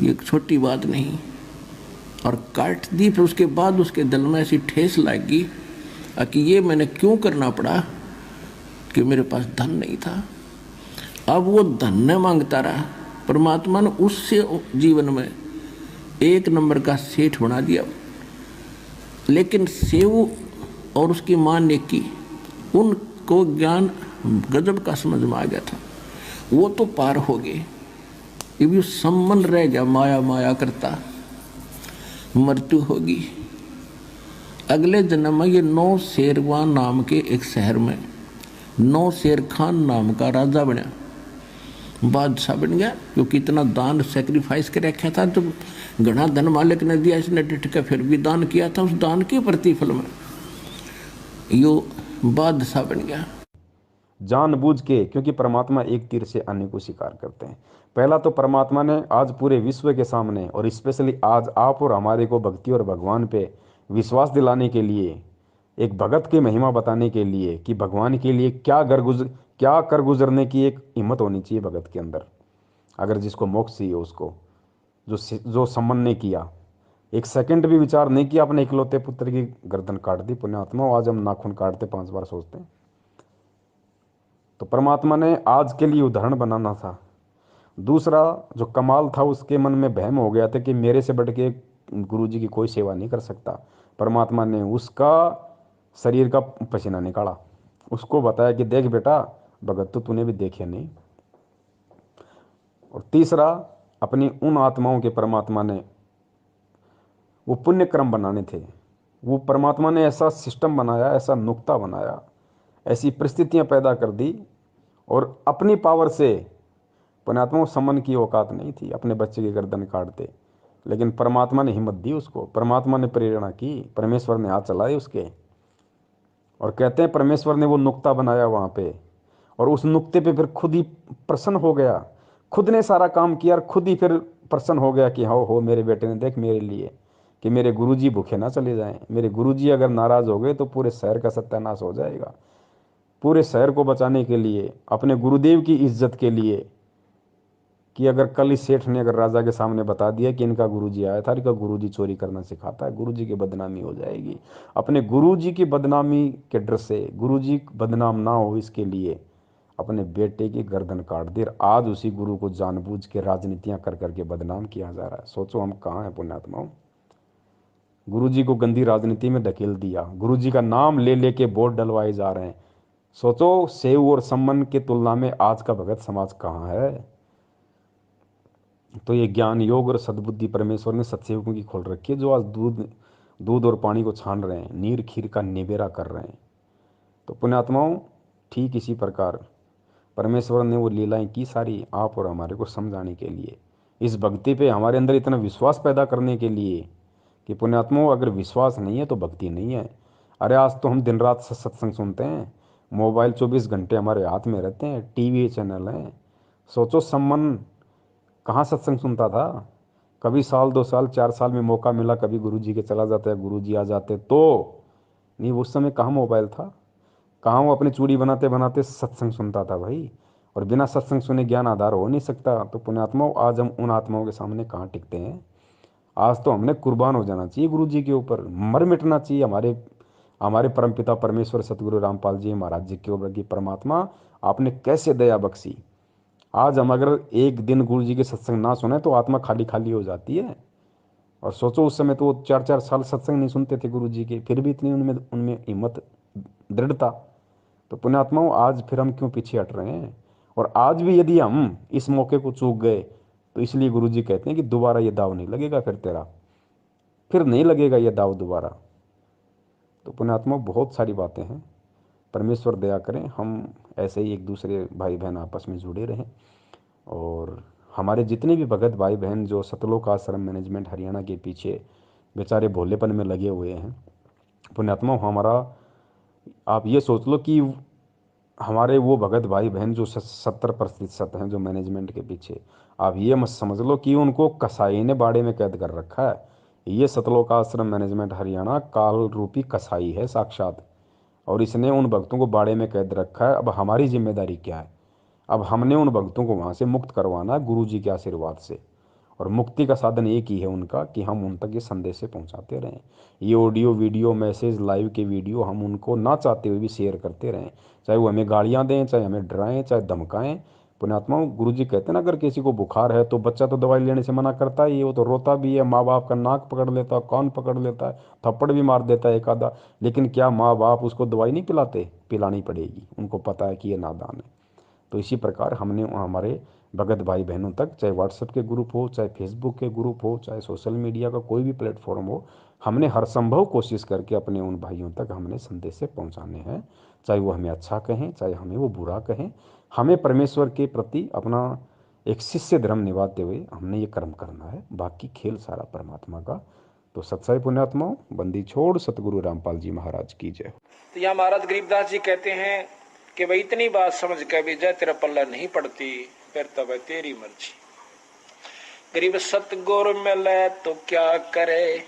ये छोटी बात नहीं। और काट दी, फिर उसके बाद उसके दिल में ऐसी ठेस लगी कि ये मैंने क्यों करना पड़ा कि मेरे पास धन नहीं था। अब वो धन न मांगता रहा, परमात्मा ने उससे जीवन में एक नंबर का सेठ बना दिया। लेकिन सेऊ और उसकी माँ ने की, उनको ज्ञान गजब का समझ में आ गया था, वो तो पार हो गए। ये सम्मन रह गया, माया माया करता, मृत्यु होगी। अगले जन्म में ये नौ शेरवान नाम के एक शहर में नौ शेर खान नाम का राजा बना, बादशाह बन गया, क्योंकि इतना दान सेक्रीफाइस कर रखा था। जब घना धन मालिक ने दिया, इसने डिट के फिर भी दान किया था, उस दान के प्रतिफल में यो बादशाह बन गया। जानबूझ के, क्योंकि परमात्मा एक तीर से अन्य को शिकार करते हैं। पहला तो परमात्मा ने आज पूरे विश्व के सामने और स्पेशली आज आप और हमारे को भक्ति और भगवान पे विश्वास दिलाने के लिए, एक भगत की महिमा बताने के लिए कि भगवान के लिए क्या कर गुजरने की एक हिम्मत होनी चाहिए भगत के अंदर। अगर जिसको मोक्ष चाहिए उसको, जो सम्मन ने किया, एक सेकंड भी विचार नहीं किया, अपने इकलौते पुत्र की गर्दन काट दी। पुण्यात्मा, आज हम नाखून काटते 5 बार सोचते हैं। तो परमात्मा ने आज के लिए उदाहरण बनाना था। दूसरा जो कमाल था, उसके मन में वहम हो गया था कि मेरे से बढ़ के गुरु जी की कोई सेवा नहीं कर सकता। परमात्मा ने उसका शरीर का पसीना निकाला, उसको बताया कि देख बेटा, भगत तो तूने भी देखे नहीं। और तीसरा, अपनी उन आत्माओं के परमात्मा ने वो पुण्य क्रम बनाने थे। वो परमात्मा ने ऐसा सिस्टम बनाया, ऐसा नुक्ता बनाया, ऐसी परिस्थितियां पैदा कर दी, और अपनी पावर से पुण्यात्मा को सम्मन की औकात नहीं थी, अपने बच्चे की गर्दन काटते। लेकिन परमात्मा ने हिम्मत दी उसको, परमात्मा ने प्रेरणा की, परमेश्वर ने हाथ चलाए उसके। और कहते हैं परमेश्वर ने वो नुक्ता बनाया वहाँ पे, और उस नुक्ते पे फिर खुद ही प्रसन्न हो गया, खुद ने सारा काम किया और खुद ही फिर प्रसन्न हो गया कि हो मेरे बेटे ने देख मेरे लिए कि मेरे गुरुजी भूखे ना चले जाएं। मेरे गुरुजी अगर नाराज हो गए तो पूरे शहर का सत्यानाश हो जाएगा। पूरे शहर को बचाने के लिए, अपने गुरुदेव की इज्जत के लिए, कि अगर कल इस सेठ ने अगर राजा के सामने बता दिया कि इनका गुरुजी आया था, इनका गुरुजी चोरी करना सिखाता है, गुरुजी की बदनामी हो जाएगी। अपने गुरुजी की बदनामी के डर से, गुरुजी बदनाम ना हो इसके लिए अपने बेटे की गर्दन काट दी। आज उसी गुरु को जानबूझ के राजनीतियां कर करके बदनाम किया जा रहा है। सोचो हम कहाँ हैं पुण्यात्माओं। गुरुजी को गंदी राजनीति में धकेल दिया, गुरुजी का नाम ले लेके वोट डलवाए जा रहे हैं। सोचो, सेव और सम्मन की तुलना में आज का भगत समाज कहाँ है। तो ये ज्ञान योग और सद्बुद्धि परमेश्वर ने सत्सेवकों की खोल रखी है, जो आज दूध और पानी को छान रहे हैं, नीर खीर का निबेरा कर रहे हैं। तो पुण्यात्माओं, ठीक इसी प्रकार परमेश्वर ने वो लीलाएं की सारी आप और हमारे को समझाने के लिए, इस भक्ति पे हमारे अंदर इतना विश्वास पैदा करने के लिए कि पुण्यात्माओं, अगर विश्वास नहीं है तो भक्ति नहीं है। अरे आज तो हम दिन रात सत्संग सुनते हैं, मोबाइल 24 घंटे हमारे हाथ में रहते हैं, टीवी चैनल हैं। सोचो सम्मन कहाँ सत्संग सुनता था। कभी साल 2 साल 4 साल में मौका मिला, कभी गुरुजी के चला जाता है, गुरुजी आ जाते तो नहीं। उस समय कहाँ मोबाइल था, कहाँ वो अपनी चूड़ी बनाते बनाते सत्संग सुनता था भाई। और बिना सत्संग सुने ज्ञान आधार हो नहीं सकता। तो पुण्यात्माओं, आज हम उन आत्माओं के सामने कहाँ टिकते हैं। आज तो हमने कुर्बान हो जाना चाहिए गुरु जी के ऊपर, मर मिटना चाहिए हमारे हमारे परमपिता परमेश्वर सतगुरु रामपाल जी महाराज जी के ऊपर कि परमात्मा आपने कैसे दया बख्शी। आज हम अगर एक दिन गुरु जी के सत्संग ना सुने तो आत्मा खाली खाली हो जाती है। और सोचो उस समय तो वो 4 4 साल सत्संग नहीं सुनते थे गुरु जी के, फिर भी इतनी उनमें उनमें हिम्मत, दृढ़ता। तो पुण्यात्माओं, आज फिर हम क्यों पीछे हट रहे हैं। और आज भी यदि हम इस मौके को चूक गए तो इसलिए गुरु जी कहते हैं कि दोबारा ये दाव नहीं लगेगा, फिर तेरा फिर नहीं लगेगा ये दाव दोबारा। तो पुण्यात्मा, बहुत सारी बातें हैं। परमेश्वर दया करें हम ऐसे ही एक दूसरे भाई बहन आपस में जुड़े रहें। और हमारे जितने भी भगत भाई बहन जो सतलोक आश्रम मैनेजमेंट हरियाणा के पीछे बेचारे भोलेपन में लगे हुए हैं, पुण्यात्मा हमारा, आप ये सोच लो कि हमारे वो भगत भाई बहन जो 70% हैं जो मैनेजमेंट के पीछे, आप ये मत समझ लो कि उनको कसाई ने बाड़े में कैद कर रखा है। ये सतलोक आश्रम मैनेजमेंट हरियाणा काल रूपी कसाई है साक्षात। और इसने उन भक्तों को बाड़े में कैद रखा है। अब हमारी जिम्मेदारी क्या है। अब हमने उन भक्तों को वहाँ से मुक्त करवाना है गुरु जी के आशीर्वाद से। और मुक्ति का साधन एक ही है उनका कि हम उन तक ये संदेश पहुँचाते रहें। ये ऑडियो वीडियो मैसेज लाइव के वीडियो हम उनको ना चाहते हुए भी शेयर करते रहें। चाहे वो हमें गालियाँ दें, चाहे हमें डराएं, चाहे धमकाएं। पुण्यात्माओं, गुरु जी कहते हैं ना, अगर किसी को बुखार है तो बच्चा तो दवाई लेने से मना करता ही है, वो तो रोता भी है, माँ बाप का नाक पकड़ लेता है, कान पकड़ लेता है, थप्पड़ भी मार देता है एक आधा। लेकिन क्या माँ बाप उसको दवाई नहीं पिलाते। पिलानी पड़ेगी, उनको पता है कि ये नादान है। तो इसी प्रकार हमने हमारे भगत भाई बहनों तक, चाहे व्हाट्सएप के ग्रुप हो, चाहे फेसबुक के ग्रुप हो, चाहे सोशल मीडिया का कोई भी प्लेटफॉर्म हो, हमने हर संभव कोशिश करके अपने उन भाइयों तक हमने संदेश से पहुंचाने हैं। चाहे वो हमें अच्छा कहें, चाहे हमें वो बुरा कहें। हमें परमेश्वर के प्रति अपना एक शिष्य धर्म निभाते हुए हमने ये कर्म करना है। बाकी खेल सारा परमात्मा का। तो सत्साई पुण्यात्माओं, बंदी छोड़ सतगुरु रामपाल जी महाराज की जय। तो यहाँ महाराज गरीबदास जी कहते हैं कि भाई इतनी बात समझ के भी जय तेरा पल्ला नहीं पड़ती, फिर तो भाई तेरी मर्जी। गरीब सतगुर मिले तो क्या करे,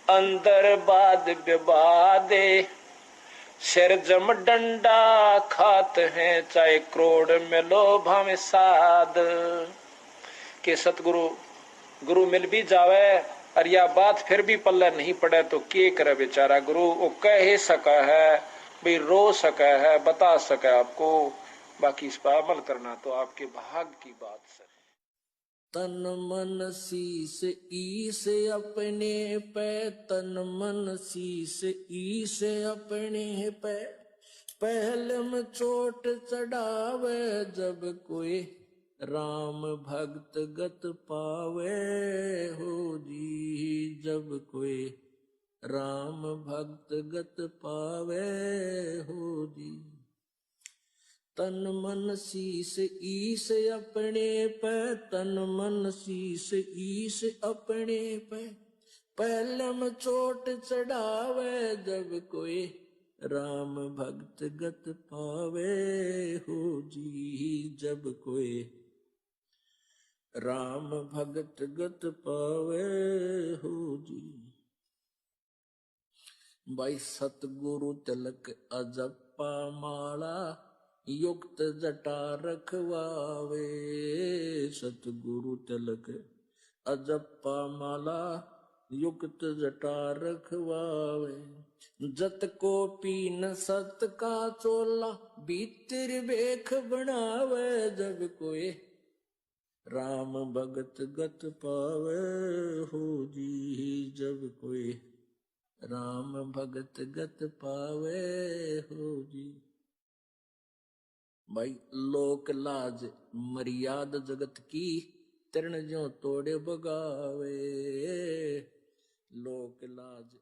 अंदर बाद विवादे, सिर जम डंडा खात हैं, चाहे करोड़ मिलो भावे साध। के सतगुरु गुरु मिल भी जावे और या बात फिर भी पल्ले नहीं पड़े तो के करे बेचारा। गुरु वो कह सका है भाई, रो सका है, बता सका आपको, बाकी इस पर अमल करना तो आपके भाग की बात सर। तन मन शीस ईस अपने पे, तन मन शीस ईस अपने पे, पहले में चोट चढ़ावे जब कोई राम भक्त गत पावे हो जी। जब कोई राम भक्त गत पावे हो जी। तन मन शीस ईस अपने पे, तन मन शीस ईस अपने पे, पहलम चोट चढ़ावे जब कोई राम भक्त गत पावे हो जी। जब कोई राम भगत गत पावे हो जी। भाई सतगुरु तिलक अजप्पा माला, युक्त जटा रखवावे। सतगुरु तिलक अजप्पा माला, युक्त जटा रखवावे। जत को पीन सत का चोला, भीतर बेख बनावे जब कोई राम भगत गत पावे हो जी। जब कोई राम भगत गत पावे हो जी। भाई लोक लाज मर्याद जगत की, तरण ज्यों तोड़े बगावे। लोक लाज